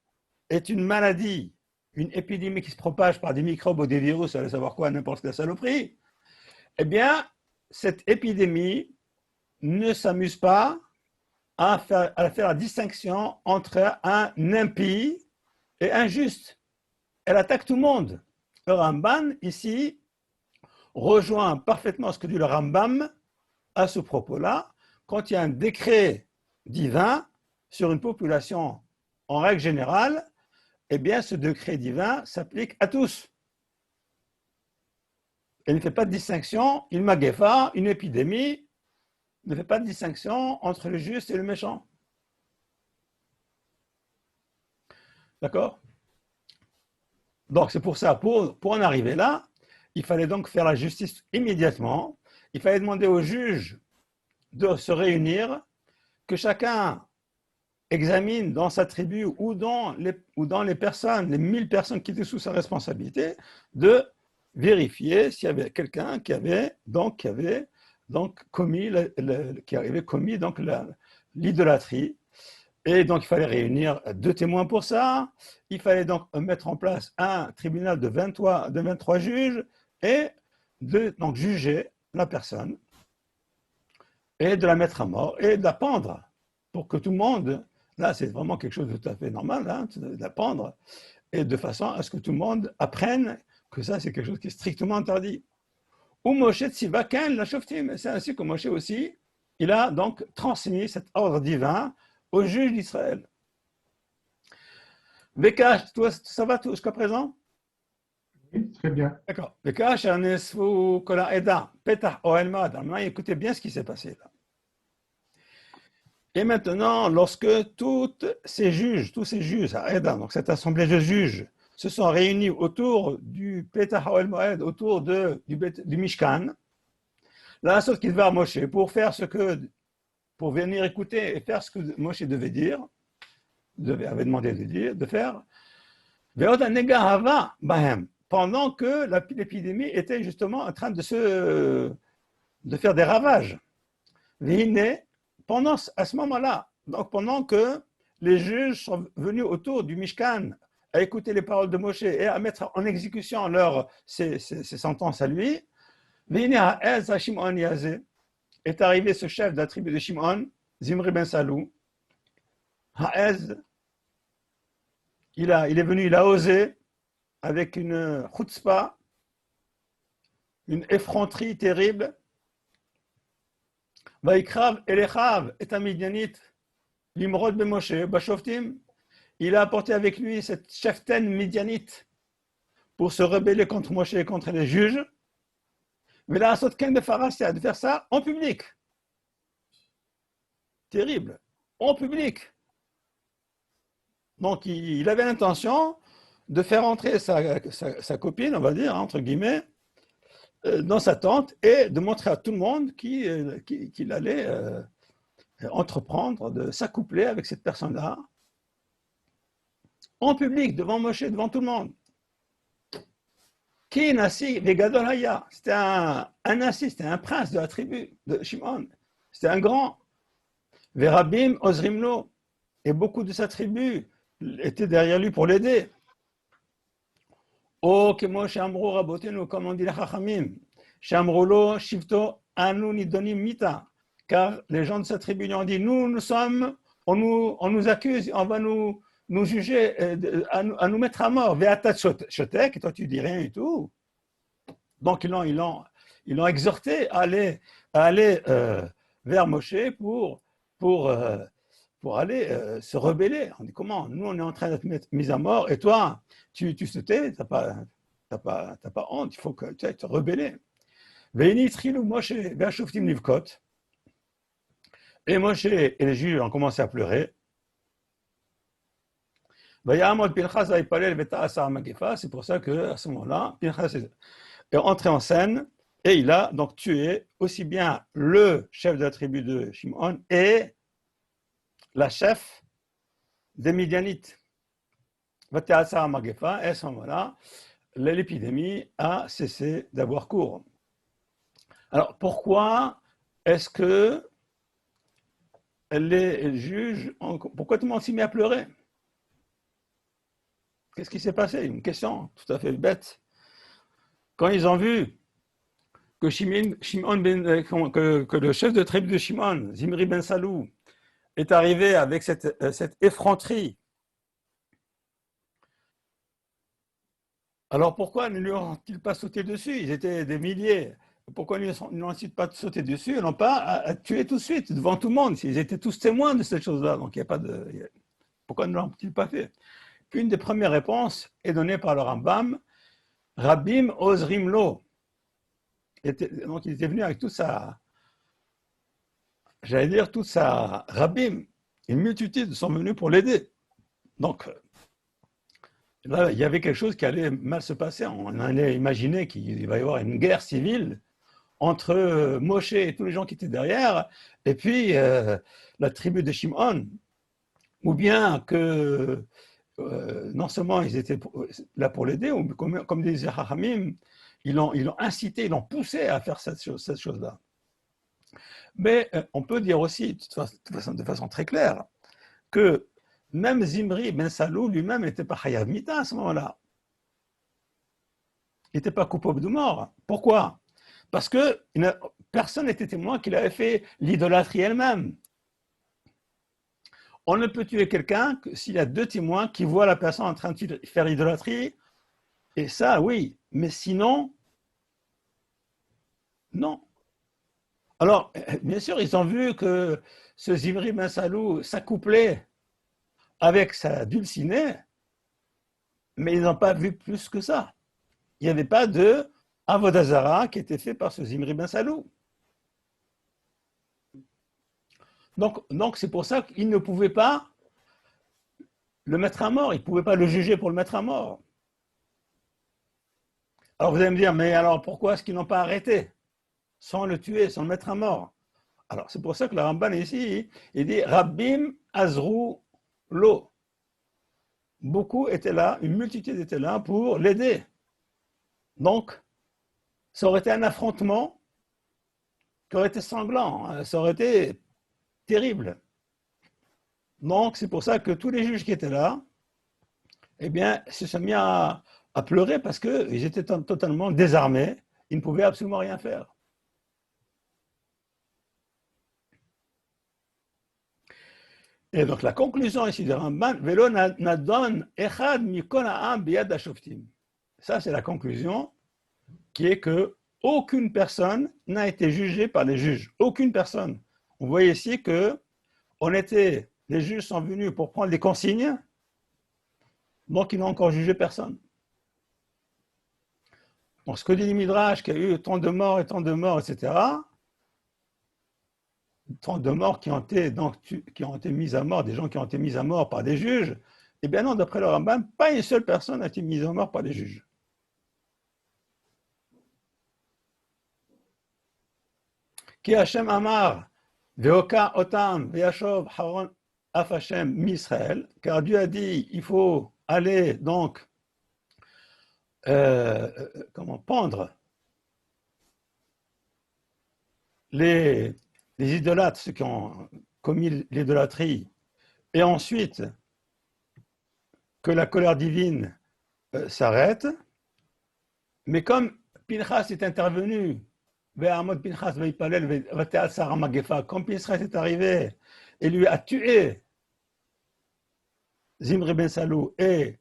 est une maladie, une épidémie qui se propage par des microbes ou des virus, allez savoir quoi, n'importe quelle saloperie, eh bien, cette épidémie ne s'amuse pas à faire la distinction entre un impie et un juste. Elle attaque tout le monde. Le Ramban, ici, rejoint parfaitement ce que dit le Rambam à ce propos-là, quand il y a un décret divin sur une population en règle générale, eh bien, ce décret divin s'applique à tous. Il ne fait pas de distinction, une maguefa, une épidémie, ne fait pas de distinction entre le juste et le méchant. D'accord? Donc, c'est pour ça, pour en arriver là, il fallait donc faire la justice immédiatement. Il fallait demander aux juges de se réunir, que chacun examine dans sa tribu ou dans les personnes, les 1000 personnes qui étaient sous sa responsabilité, de vérifier s'il y avait quelqu'un qui avait commis l'idolâtrie. Et donc, il fallait réunir 2 témoins pour ça. Il fallait donc mettre en place un tribunal de 23 juges et donc juger la personne et de la mettre à mort et de la pendre pour que tout le monde, là c'est vraiment quelque chose de tout à fait normal, hein, de la pendre, et de façon à ce que tout le monde apprenne que ça c'est quelque chose qui est strictement interdit. Ou Moshe Tsivaken la Shoftim, c'est ainsi que Moshe aussi, il a donc transmis cet ordre divin aux juges d'Israël. Vekash, toi, ça va tout jusqu'à présent? Oui, très bien. D'accord. Vekash, Anesfu, Kola Eda, Petah Oel Moed. Maintenant, écoutez bien ce qui s'est passé là. Et maintenant, lorsque tous ces juges, à Eda, donc cette assemblée de juges, se sont réunis autour du Petah Oel Moed, autour du Mishkan, la chose qui devait à Moshe pour venir écouter et faire ce que Moshe devait dire, avait demandé de faire, pendant que l'épidémie était justement en train de faire des ravages. À ce moment-là, donc pendant que les juges sont venus autour du Mishkan à écouter les paroles de Moshe et à mettre en exécution ces sentences à lui, est arrivé ce chef de la tribu de Shimon, Zimri ben Salou. Ha'ez, il est venu, il a osé, avec une chutzpah, une effronterie terrible. Vaikrav elechav et amidianit, l'imrod ben Moshe, bashoftim. Il a apporté avec lui cette cheftaine midianite pour se rebeller contre Moshe et contre les juges. Mais la asot ken de Farasya, de faire ça en public. Terrible. En public. Donc, il avait l'intention de faire entrer sa copine, on va dire, entre guillemets, dans sa tente et de montrer à tout le monde qu'il allait entreprendre de s'accoupler avec cette personne-là, en public, devant Moshe, devant tout le monde. Qui Nassi Vegadol Haya, c'était un Nassi, c'était un prince de la tribu de Shimon, c'était un grand. Verabim Ozrimlo, et beaucoup de sa tribu étaient derrière lui pour l'aider. Oh, que Moshe Amrou Rabotenu, comme on dit les Chachamim, Shamrolo Shivto Anu Nidonim Mita, car les gens de sa tribu lui ont dit, nous sommes, on nous accuse, on va nous juger, à nous mettre à mort. Ve'ata shotek, et toi tu dis rien du tout. Donc ils l'ont exhorté à aller vers Moshe pour aller se rebeller. On dit comment? Nous on est en train d'être mis à mort et toi tu te tais, t'as pas honte, il faut que tu ailles te rebeller. Ve'ini trilou Moshe ve'ashoftim livkot. Et Moshe et les juges ont commencé à pleurer. C'est pour ça qu'à ce moment-là, Pinchas est entré en scène et il a donc tué aussi bien le chef de la tribu de Shimon et la chef des Midianites. Et à ce moment-là, l'épidémie a cessé d'avoir cours. Alors pourquoi est-ce que les juges, pourquoi tout le monde s'y met à pleurer? Qu'est-ce qui s'est passé? Une question tout à fait bête. Quand ils ont vu que, que le chef de tribu de Shimon, Zimri ben Salou, est arrivé avec cette effronterie, alors pourquoi ne lui ont-ils pas sauté dessus? Ils étaient des milliers. Pourquoi ne l'ont-ils pas sauté dessus? Ils n'ont pas tué tout de suite devant tout le monde. Ils étaient tous témoins de cette chose-là. Donc il n'y a pas de. Pourquoi ne l'ont-ils pas fait? Une des premières réponses est donnée par le Rambam, Rabim Ozrim Lo. Donc il était venu avec toute sa, j'allais dire, toute sa Rabim, une multitude sont venus pour l'aider. Donc là, il y avait quelque chose qui allait mal se passer. On allait imaginer qu'il va y avoir une guerre civile entre Moshe et tous les gens qui étaient derrière, et puis la tribu de Shimon, ou bien que non seulement ils étaient là pour l'aider, ou comme disait Hachamim, ils l'ont incité, ils l'ont poussé à faire cette chose-là. Mais on peut dire aussi, de façon très claire, que même Zimri ben Salou lui-même n'était pas Chayav Mita à ce moment-là. Il n'était pas coupable de mort. Pourquoi? Parce que personne n'était témoin qu'il avait fait l'idolâtrie elle-même. On ne peut tuer quelqu'un que s'il y a deux témoins qui voient la personne en train de faire l'idolâtrie, et ça, oui. Mais sinon, non. Alors, bien sûr, ils ont vu que ce Zimri ben Salou s'accouplait avec sa dulcinée, mais ils n'ont pas vu plus que ça. Il n'y avait pas de Avodah Zara qui était fait par ce Zimri ben Salou. Donc c'est pour ça qu'ils ne pouvaient pas le mettre à mort, ils ne pouvaient pas le juger pour le mettre à mort. Alors vous allez me dire, mais alors pourquoi est-ce qu'ils n'ont pas arrêté sans le tuer, sans le mettre à mort? Alors c'est pour ça que le Ramban ici, il dit Rabbim Azru Lo. Beaucoup étaient là, une multitude était là pour l'aider. Donc, ça aurait été un affrontement qui aurait été sanglant, ça aurait été terrible. Donc, c'est pour ça que tous les juges qui étaient là, eh bien, se sont mis à pleurer parce qu'ils étaient totalement désarmés, ils ne pouvaient absolument rien faire. Et donc, la conclusion ici de Ramban, Velo nadon echad mikol ha'am biyad hashoftim. Ça, c'est la conclusion qui est que aucune personne n'a été jugée par les juges. Aucune personne. On voit ici que les juges sont venus pour prendre des consignes, donc ils n'ont encore jugé personne. Donc ce que dit le Midrash, qu'il y a eu tant de morts, etc., tant de morts qui ont été mises à mort, des gens qui ont été mis à mort par des juges, eh bien non, d'après le Rambam, pas une seule personne n'a été mise à mort par des juges. Ki Hashem Amar, Veoka Otam, Veashov Haron Af Hashem Misraël, car Dieu a dit, il faut aller donc pendre les idolâtres, ceux qui ont commis l'idolâtrie, et ensuite que la colère divine s'arrête. Mais comme Pinchas est intervenu, comme Pinchas est arrivé et lui a tué Zimri ben Salou et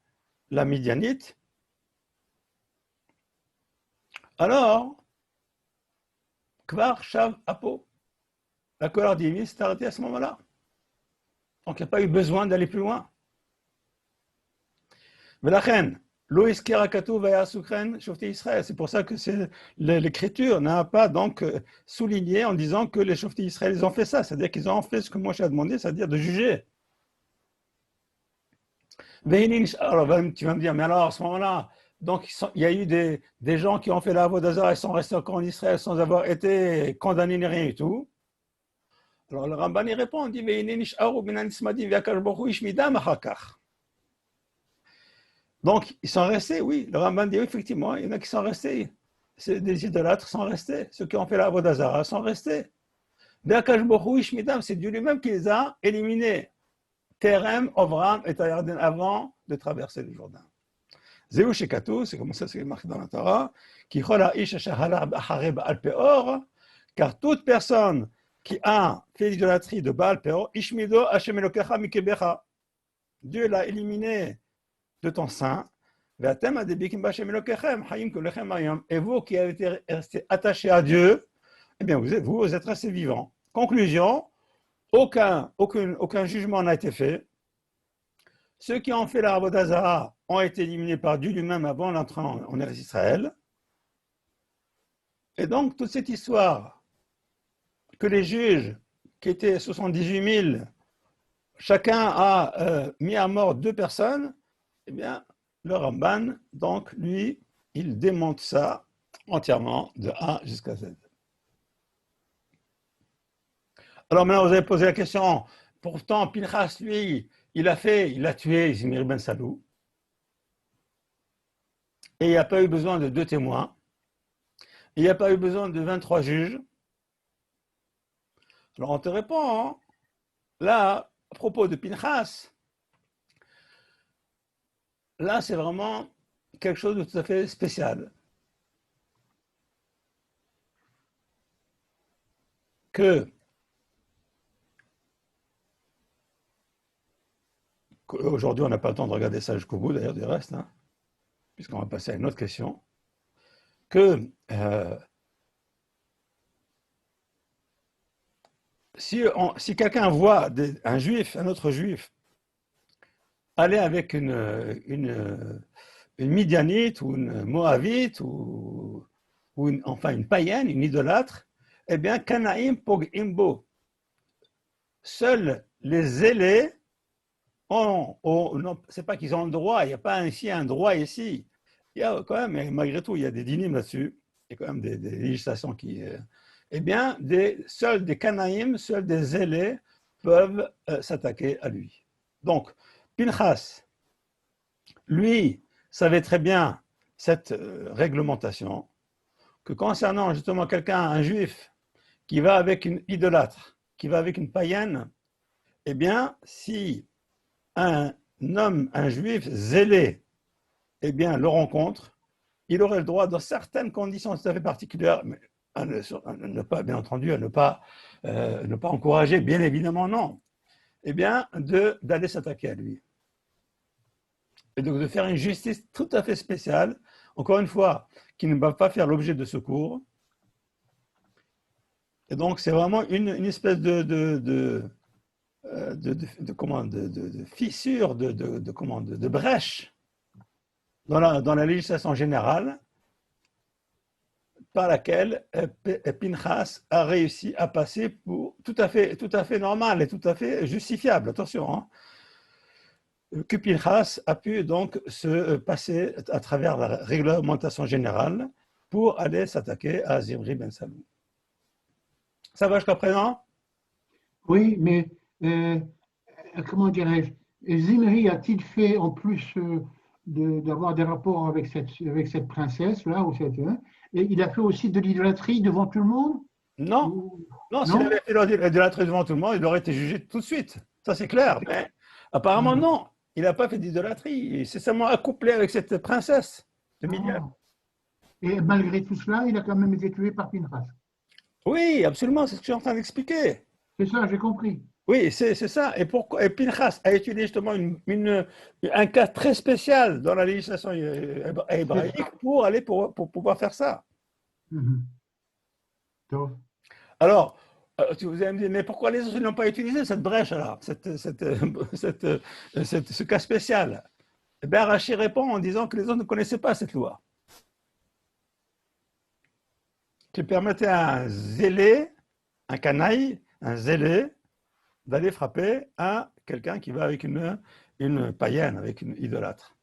la Midianite, alors, Kvar Shav Apo, la colère divine s'est arrêtée à ce moment-là. Donc il n'y a pas eu besoin d'aller plus loin. C'est pour ça que l'écriture n'a pas donc souligné en disant que les Shofti Israël ils ont fait ça, c'est-à-dire qu'ils ont fait ce que Moshe a demandé, c'est-à-dire de juger. Alors tu vas me dire, mais alors à ce moment-là, donc il y a eu des gens qui ont fait la Avodah Zarah et sont restés encore en Israël sans avoir été condamnés ni rien du tout. Alors le Ramban y répond, il dit, donc, ils sont restés, oui. Le Ramban dit, oui, effectivement, il y en a qui sont restés. Des idolâtres sont restés. Ceux qui ont fait la Avodah Zarah sont restés. C'est Dieu lui-même qui les a éliminés. Terem, Ovram et Tayarden avant de traverser le Jourdain. Zéou Shekatou, c'est comme ça c'est marqué dans la Torah, car toute personne qui a fait l'idolâtrie de Baal Peor, Ishmido Hashem Elokecha Mikebecha. Dieu l'a éliminé de ton sein, et vous qui avez été resté attachés à Dieu, eh bien vous êtes restés vivants. Conclusion, aucun jugement n'a été fait, Ceux qui ont fait la Avodah Zarah ont été éliminés par Dieu lui-même avant l'entrée en Eretz Israël. Et donc, toute cette histoire que les juges, qui étaient 78 000, chacun a mis à mort 2 personnes, eh bien, le Ramban, donc, lui, il démonte ça entièrement de A jusqu'à Z. Alors maintenant, vous avez posé la question, pourtant, Pinchas, lui, il a tué Zimri Ben Salou, et il n'y a pas eu besoin de 2 témoins, il n'y a pas eu besoin de 23 juges. Alors on te répond, hein, là, à propos de Pinchas, là, c'est vraiment quelque chose de tout à fait spécial. Aujourd'hui, on n'a pas le temps de regarder ça jusqu'au bout, d'ailleurs, du reste, hein, puisqu'on va passer à une autre question, que si quelqu'un voit un juif, un autre juif, aller avec une Midianite ou une Moabite ou enfin une païenne, une idolâtre, eh bien, Kanaïm Pog Imbo. Seuls les zélés non, c'est pas qu'ils ont le droit, il n'y a pas ici un droit ici. Il y a quand même, malgré tout, il y a des dynimes là-dessus, il y a quand même des législations qui. Eh bien, seuls des Canaïm, seuls des zélés peuvent s'attaquer à lui. Donc, Pinchas, lui, savait très bien cette réglementation, que concernant justement quelqu'un, un juif, qui va avec une idolâtre, qui va avec une païenne, eh bien, si un homme, un juif zélé, eh bien, le rencontre, il aurait le droit, dans certaines conditions tout à fait particulières, mais à ne pas, bien entendu, à ne pas encourager, bien évidemment, non, eh bien, d'aller s'attaquer à lui. Et donc de faire une justice tout à fait spéciale, encore une fois, qui ne va pas faire l'objet de secours. Et donc, c'est vraiment une espèce de fissure, de brèche dans la législation générale par laquelle Pinchas a réussi à passer pour tout à fait normal et tout à fait justifiable. Attention, hein, que Pinchas a pu donc se passer à travers la réglementation générale pour aller s'attaquer à Zimri Ben Salou. Ça va jusqu'à présent? Oui, mais comment dirais-je, Zimri a-t-il fait, en plus d'avoir des rapports avec cette princesse-là, et il a fait aussi de l'idolâtrie devant tout le monde? Non, non, s'il Non? avait fait de la traite devant tout le monde, il aurait été jugé tout de suite. Ça, c'est clair. Mais apparemment, Ah, non. Il n'a pas fait d'idolâtrie. Il s'est seulement accouplé avec cette princesse de Midian. ah. Et malgré tout cela, il a quand même été tué par Pinchas. Oui, absolument, c'est ce que je suis en train d'expliquer. C'est ça, j'ai compris. Oui, c'est ça. Et Pinchas a utilisé justement un cas très spécial dans la législation hébraïque pour pouvoir faire ça. Mhm. Donc, Alors, vous allez me dire, mais pourquoi les autres n'ont pas utilisé cette brèche alors, ce cas spécial? Eh bien, Rachid répond en disant que les autres ne connaissaient pas cette loi, qui permettait à un zélé, un canaille, un zélé, d'aller frapper à quelqu'un qui va avec une païenne, avec une idolâtre.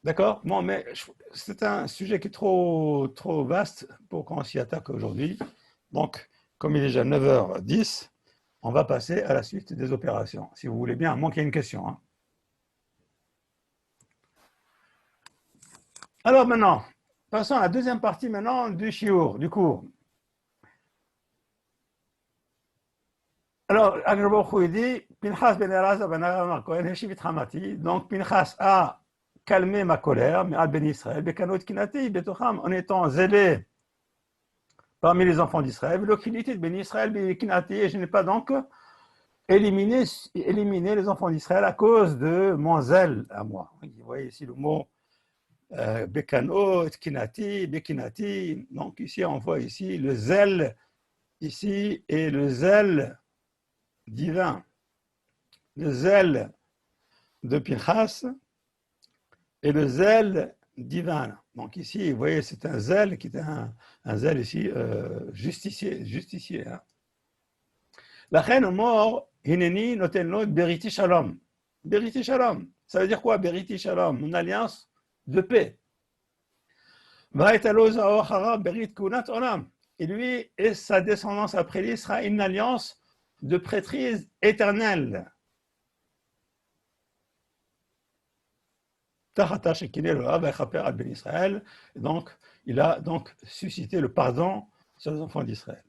D'accord? Bon, mais c'est un sujet qui est trop vaste pour qu'on s'y attaque aujourd'hui. Donc, comme il est déjà 9h10, on va passer à la suite des opérations. Si vous voulez bien, à moins qu'il y ait une question. Hein. Alors maintenant, passons à la deuxième partie maintenant du shiur, du cours. Alors, Agnabaruch dit, Pinchas ben Elazar ben Aaron Cohen heshivit hamati. Donc, Pinchas a calmé ma colère, mais à Ben Israël, bekanot kinati betocham, en étant zélé parmi les enfants d'Israël, l'occulité de Ben Israël bekinati, et je n'ai pas donc éliminé les enfants d'Israël à cause de mon zèle à moi. Vous voyez ici le mot Bekano, Kinati, Bekinati. Donc ici, on voit ici le zèle, ici, et le zèle divin. le zèle de Pinchas et le zèle divin. Donc ici, vous voyez, c'est un zèle qui est un zèle ici justicier. Hein. La reine mort, Hineni notenlo beriti shalom. Beriti shalom. Ça veut dire quoi, beriti shalom? Une alliance de paix. Et lui et sa descendance après lui sera une alliance de prêtrise éternelle. Donc, il a donc suscité le pardon sur les enfants d'Israël.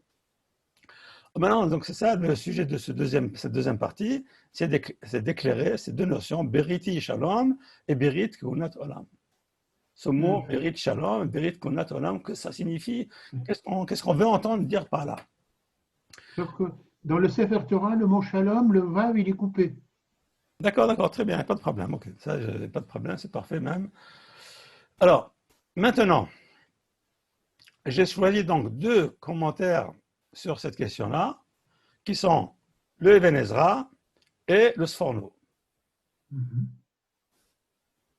Maintenant, donc c'est ça le sujet de cette deuxième partie, c'est d'éclairer ces deux notions, Beriti Shalom et Berit Kunat Olam. Ce mot Berit Shalom, Berit Kunat Olam, que ça signifie, qu'est-ce qu'on veut entendre dire par là? Sauf que dans le Sefer Torah, le mot Shalom, le Vav, il est coupé. D'accord, très bien, pas de problème. Ok, ça, pas de problème, c'est parfait même. Alors, maintenant, j'ai choisi donc deux commentaires sur cette question-là, qui sont le Even Ezra et le Sforno.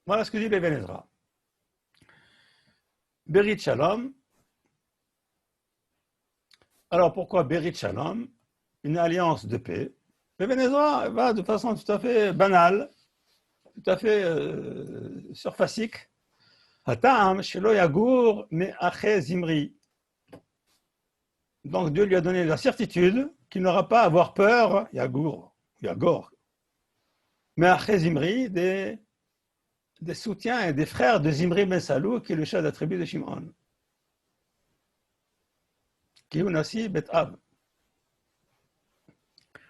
Voilà ce que dit le Even Ezra. Berit Shalom. Alors pourquoi Berit Shalom? Une alliance de paix. Le Even Ezra va de façon tout à fait banale, tout à fait surfacique. Hatam shelo yagur me'ache zimri. Donc Dieu lui a donné la certitude qu'il n'aura pas à avoir peur, Yagor, me'ache zimri, des soutiens et des frères de Zimri ben Salou, qui est le chef de la tribu de Shimon. Qui est Nassi Bet Av.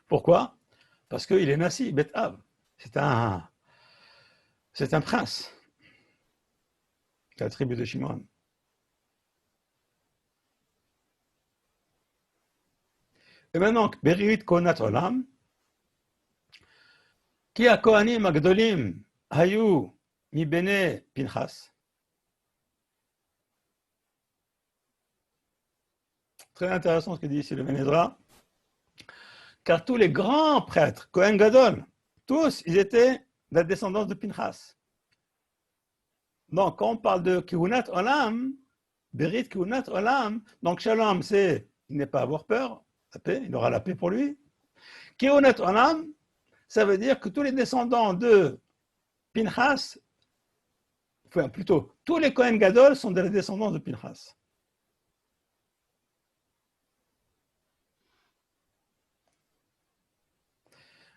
Pourquoi? Parce qu'il est Nassi Bet Av. C'est un prince de la tribu de Shimon. Et maintenant, Beriut Konat Olam, qui a Kohanim Agdolim Hayu Mi Bene Pinchas. Très intéressant ce que dit ici le Even Ezra. Car tous les grands prêtres, Kohen Gadol, tous, ils étaient de la descendance de Pinchas. Donc, quand on parle de Kihunat Olam, Berit Kihunat Olam, donc Shalom, c'est il n'est pas à avoir peur, la paix, il aura la paix pour lui. Kihunat Olam, ça veut dire que tous les descendants de Pinchas, enfin plutôt, tous les Kohen Gadol sont de la descendance de Pinchas.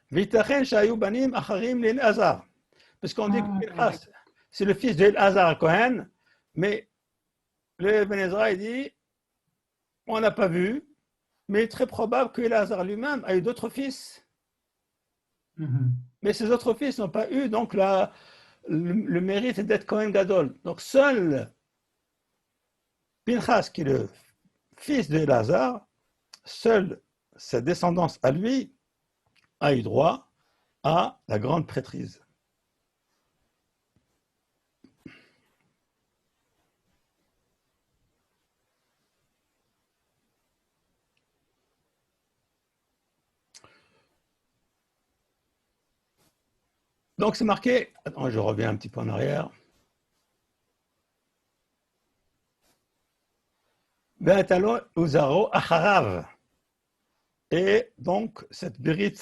Vitachen Shayu Banim Acharim L'Elazar. Parce qu'on dit que Pinchas, c'est le fils d'Elazar Cohen, mais le Even Ezra dit on n'a pas vu, mais il est très probable que Elazar lui-même a eu d'autres fils. Mais ces autres fils n'ont pas eu donc le mérite d'être Cohen Gadol. Donc seul Pinchas, qui est le fils d'Elazar, seule sa descendance à lui a eu droit à la grande prêtrise. Donc c'est marqué, attends, je reviens un petit peu en arrière. Be'atalo uzaro acharav. Et donc cette Berit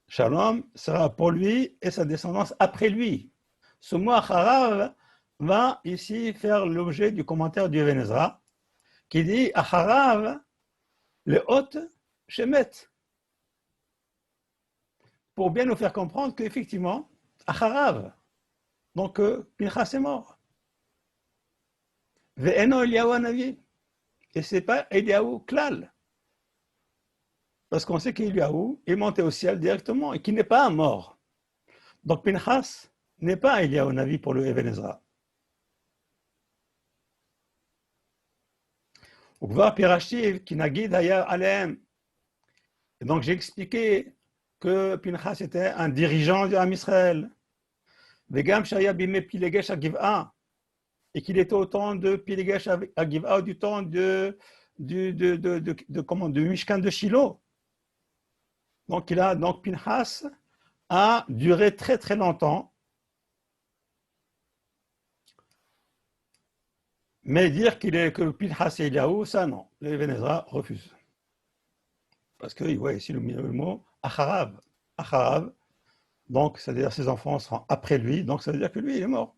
Shalom sera pour lui et sa descendance après lui. Ce mot acharav va ici faire l'objet du commentaire du Even Ezra qui dit acharav le hot shemet. Pour bien nous faire comprendre qu'effectivement, acharav, donc Pinchas est mort. Ve'eno Eliyahu Hanavi. Et ce n'est pas Eliyahu Klal. Parce qu'on sait qu'Eliyahu est monté au ciel directement et qu'il n'est pas un mort. Donc Pinchas n'est pas Eliyahu Hanavi pour le Even Ezra. Ukvar Pirashiv qui nagid haya aleem. Et donc j'ai expliqué que Pinchas était un dirigeant du Ham Israël. Vegam shaya bime pilegesh à Giv'a. Et qu'il était au temps de Pilegesh à Giv'a, du temps du Mishkan de Shiloh. Donc Pinchas a duré très très longtemps. Mais dire que Pinchas et Eliaou, ça non. Les Ibn Ezra refusent. Parce qu'il voit ici le mot Acharav. Acharav. Donc, c'est-à-dire ses enfants seront après lui. Donc, ça veut dire que lui, il est mort.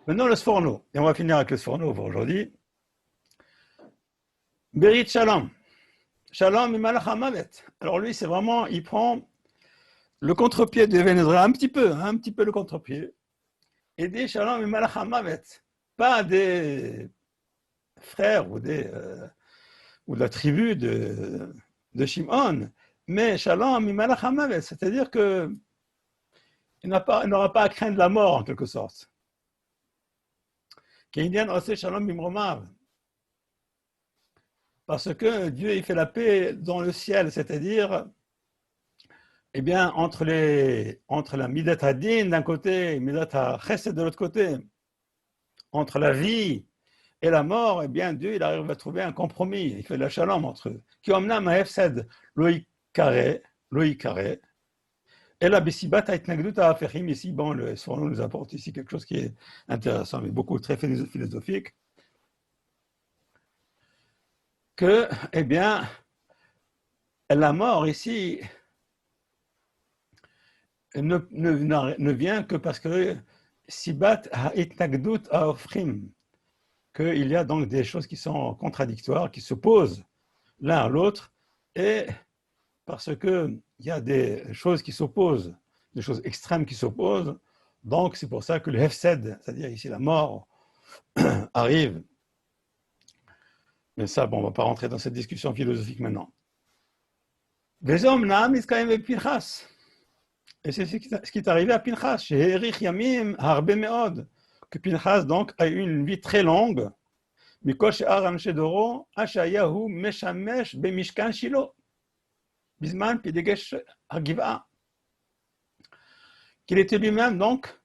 Maintenant, le Sforno. Et on va finir avec le Sforno pour aujourd'hui. Berit Shalom. Shalom Imalach Hamavet. Alors lui, c'est vraiment, il prend le contre-pied de Ibn Ezra, un petit peu le contre-pied. Et dit Shalom Imalach Hamavet. Pas des frères ou de la tribu de Shimon, mais Shalom Imalach Hamavet. C'est-à-dire qu'il n'aura pas à craindre la mort, en quelque sorte. Qu'Indian aussi Shalom Bimromav. Parce que Dieu il fait la paix dans le ciel, c'est-à-dire eh bien, entre la Midat Hadin d'un côté et Midat Chesed de l'autre côté, entre la vie et la mort, eh bien, Dieu il arrive à trouver un compromis. Il fait la shalom entre eux. Qui omna ma'efsed loï carré. Et la bisibat ha'itnagdut ha'afechim, ici, bon, le Sforno nous apporte ici quelque chose qui est intéressant, mais beaucoup très philosophique. Que, eh bien, la mort ici ne vient que parce que sibat ha'itnagdut ha'ofrim, qu'il y a donc des choses qui sont contradictoires, qui s'opposent l'un à l'autre, et parce qu'il y a des choses qui s'opposent, des choses extrêmes qui s'opposent, donc c'est pour ça que le hefsed, c'est-à-dire ici la mort, arrive. Mais ça, bon, on ne va pas rentrer dans cette discussion philosophique maintenant. Les hommes n'am quand même Pinchas. Et c'est ce qui est arrivé à Pinchas, chez Erich Yamim Harbe Meod, que Pinchas donc a eu une vie très longue. Mikosh Aran Shedoro, Ashayahu Meshamesh Bemishkan Shilo, Bisman Pidegesh Hagiva. Qu'il était lui-même donc,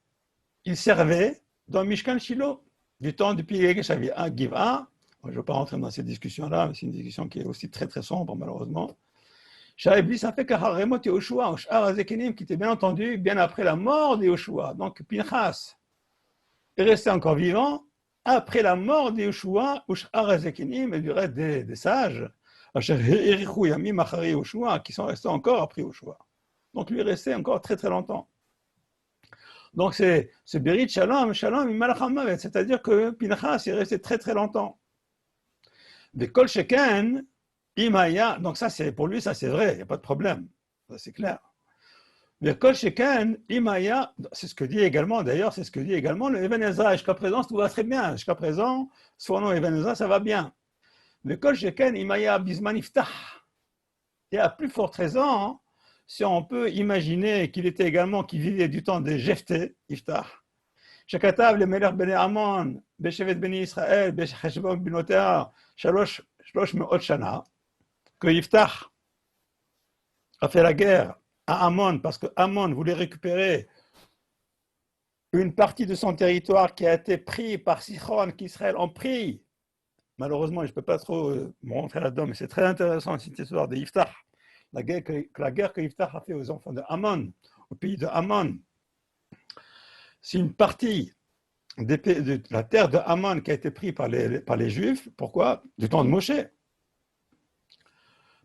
il servait dans Mishkan Shilo, du temps de Pidegesh Hagiva. Je ne vais pas rentrer dans cette discussion-là, mais c'est une discussion qui est aussi très très sombre, malheureusement. Shaibli, ça fait qu'Haremot Yehoshua, Oshar Azekenim, qui était bien entendu bien après la mort de Yehoshua. Donc Pinchas est resté encore vivant après la mort de Yehoshua, Oshar Azekenim, et du reste des sages, qui sont restés encore après Yehoshua. Donc lui est resté encore très très longtemps. Donc c'est Berit Shalom, Shalom Imalach Hamavet, c'est-à-dire que Pinchas est resté très très longtemps. Des Kol Sheken, Imaya, donc ça c'est pour lui, ça c'est vrai, il n'y a pas de problème, ça c'est clair. Mais Kol Sheken, Imaya, c'est ce que dit également, d'ailleurs, c'est ce que dit également le Ibn Ezra. Jusqu'à présent, tout va très bien. Jusqu'à présent, son nom Ibn Ezra, ça va bien. Mais Kol Sheken, Imaya, Bisman Iftah. Et à plus forte raison, si on peut imaginer qu'il était également, qu'il vivait du temps de Jephthé, Iftah. Shekatav, le Melech Bene Amon, Beshevet Bene Israël, Beshecheshbon Binotea, Shalosh Me'ot Shana, que Iftah a fait la guerre à Amon, parce que Amon voulait récupérer une partie de son territoire qui a été pris par Sichon, qu'Israël ont pris. Malheureusement, je ne peux pas trop me rentrer là-dedans, mais c'est très intéressant cette histoire de Iftah. La guerre que Iftah a fait aux enfants de Amon, au pays de Amon. C'est une partie de la terre de Amon qui a été prise par les Juifs. Pourquoi? Du temps de Moshe.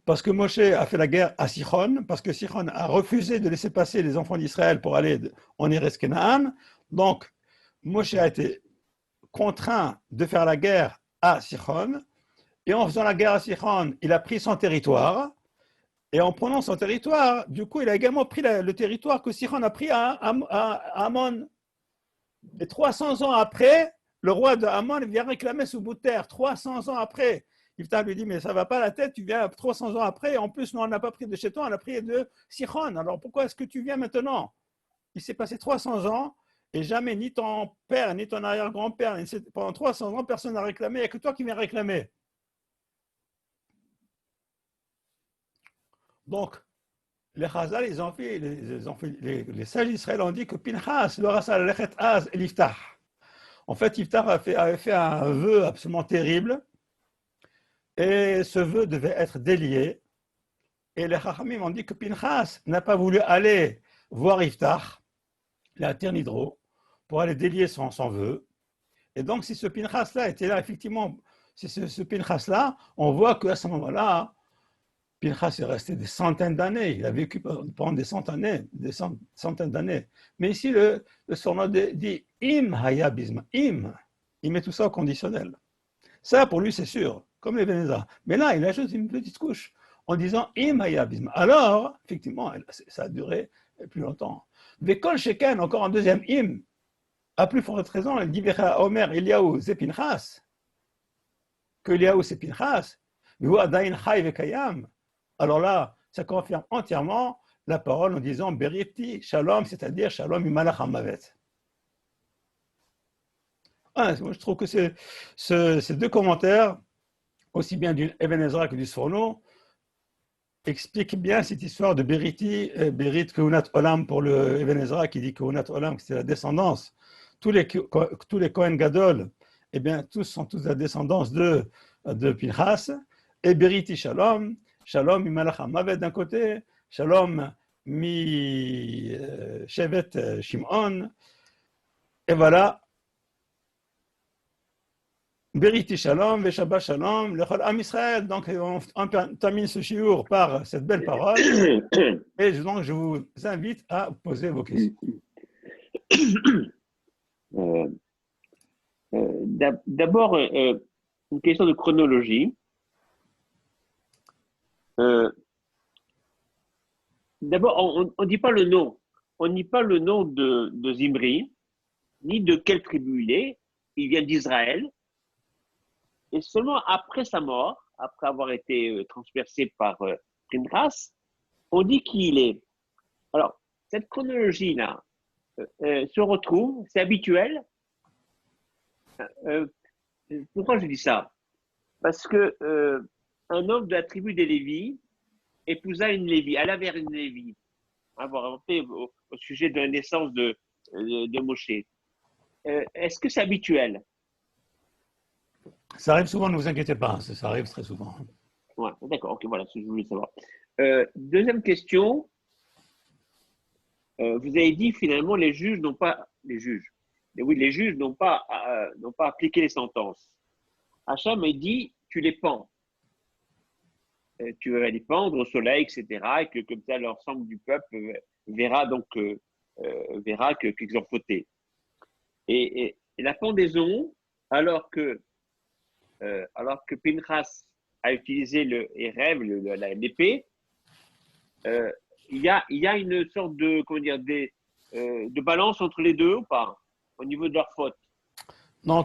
Parce que Moshe a fait la guerre à Sichon, parce que Sichon a refusé de laisser passer les enfants d'Israël pour aller en Eretz Canaan. Donc, Moshe a été contraint de faire la guerre à Sichon. Et en faisant la guerre à Sichon, il a pris son territoire. Et en prenant son territoire, du coup, il a également pris le territoire que Sichon a pris à Amon. Et 300 ans après, le roi de Amon vient réclamer ce bout de terre. 300 ans après. Iftah lui dit, mais ça ne va pas la tête, tu viens 300 ans après, et en plus, nous, on n'a pas pris de chez toi, on a pris de Sichon. Alors pourquoi est-ce que tu viens maintenant? Il s'est passé 300 ans, et jamais ni ton père, ni ton arrière-grand-père, pendant 300 ans, personne n'a réclamé, il n'y a que toi qui viens réclamer. Donc, les Chazal, les sages d'Israël ont dit que Pinchas, le Rassal, Lechet Az et l'Iftah. En fait, Iftah avait fait un vœu absolument terrible. Et ce vœu devait être délié. Et les Chachamim ont dit que Pinchas n'a pas voulu aller voir Iftach, la Ternidro, pour aller délier son vœu. Et donc, si ce Pinchas-là était là, effectivement, si ce Pinchas-là, on voit qu'à ce moment-là, Pinchas est resté des centaines d'années. Il a vécu pendant des centaines d'années. Mais ici, le surnom dit Im Haya Bisma. Im. Il met tout ça au conditionnel. Ça, pour lui, c'est sûr, comme les Vénézas. Mais là, il ajoute une petite couche en disant Im Haya Bisma. Alors, effectivement, ça a duré plus longtemps. Vekol Sheken, encore un deuxième Im. À plus forte raison, il dit Vecha Omer Eliaou, c'est Pinchas. Que Eliaou, c'est Pinchas. Vu Adain Chai Vekayam. Alors là, ça confirme entièrement la parole en disant Beriti Shalom, c'est-à-dire Shalom Imalach Hamavet. Moi, je trouve que ces deux commentaires, aussi bien du Even Ezra que du Sforno, expliquent bien cette histoire de Beriti, Berit Keunat Olam pour le Even Ezra qui dit Keunat Olam, c'est la descendance. Tous les Kohen Gadol, eh bien, tous sont tous la descendance de Pinchas, et Beriti Shalom. Shalom Imalach Hamavet d'un côté, Shalom mi Shevet Shimon, et voilà, Beriti Shalom, Veshabbat Shalom, Lechol Am Israël. Donc, on termine ce shiur par cette belle parole, et donc je vous invite à poser vos questions. D'abord, une question de chronologie. D'abord, on ne dit pas le nom. On ne dit pas le nom de Zimri, ni de quelle tribu il est. Il vient d'Israël. Et seulement après sa mort, après avoir été transpercé par Pinchas, on dit qui il est. Alors, cette chronologie-là se retrouve, c'est habituel. Pourquoi je dis ça? Parce que un homme de la tribu des Lévis épousa une Lévi, alla vers une Lévi, au sujet de la naissance de Moshe. Est-ce que c'est habituel? Ça arrive souvent, ne vous inquiétez pas, ça arrive très souvent. Ouais, d'accord, ok, voilà ce que je voulais savoir. Deuxième question, vous avez dit finalement les juges n'ont pas appliqué les sentences. Hachem a dit tu les pends. Tu vas les pendre au soleil, etc. Et que comme ça l'ensemble du peuple verra qu'ils ont fauté. Et la pendaison, alors que Pinchas a utilisé le Erev, l'épée, il y a une sorte de, de balance entre les deux ou pas, au niveau de leur faute? Non,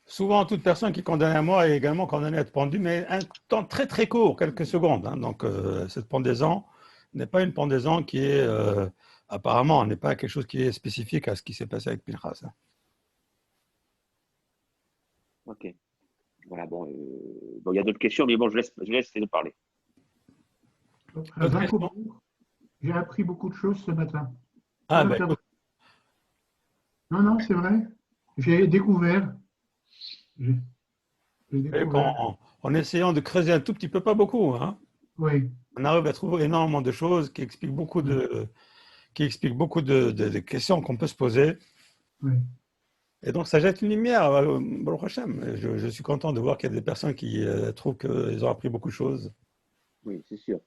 souvent, toute personne qui est condamnée à mort est également condamnée à être pendue, mais un temps très très court, quelques secondes. Hein. Donc, cette pendaison n'est pas une pendaison qui est, apparemment, n'est pas quelque chose qui est spécifique à ce qui s'est passé avec Pinchas. Hein. Ok. Voilà, bon, il y a d'autres questions, mais bon, je laisse de parler. J'ai appris beaucoup de choses ce matin. Ah, ben, non, c'est vrai. J'ai découvert. En essayant de creuser un tout petit peu, pas beaucoup, hein, oui. On arrive à trouver énormément de choses qui expliquent beaucoup de questions qu'on peut se poser. Oui. Et donc, ça jette une lumière, Baruch Hashem. Je suis content de voir qu'il y a des personnes qui trouvent qu'ils ont appris beaucoup de choses. Oui, c'est sûr.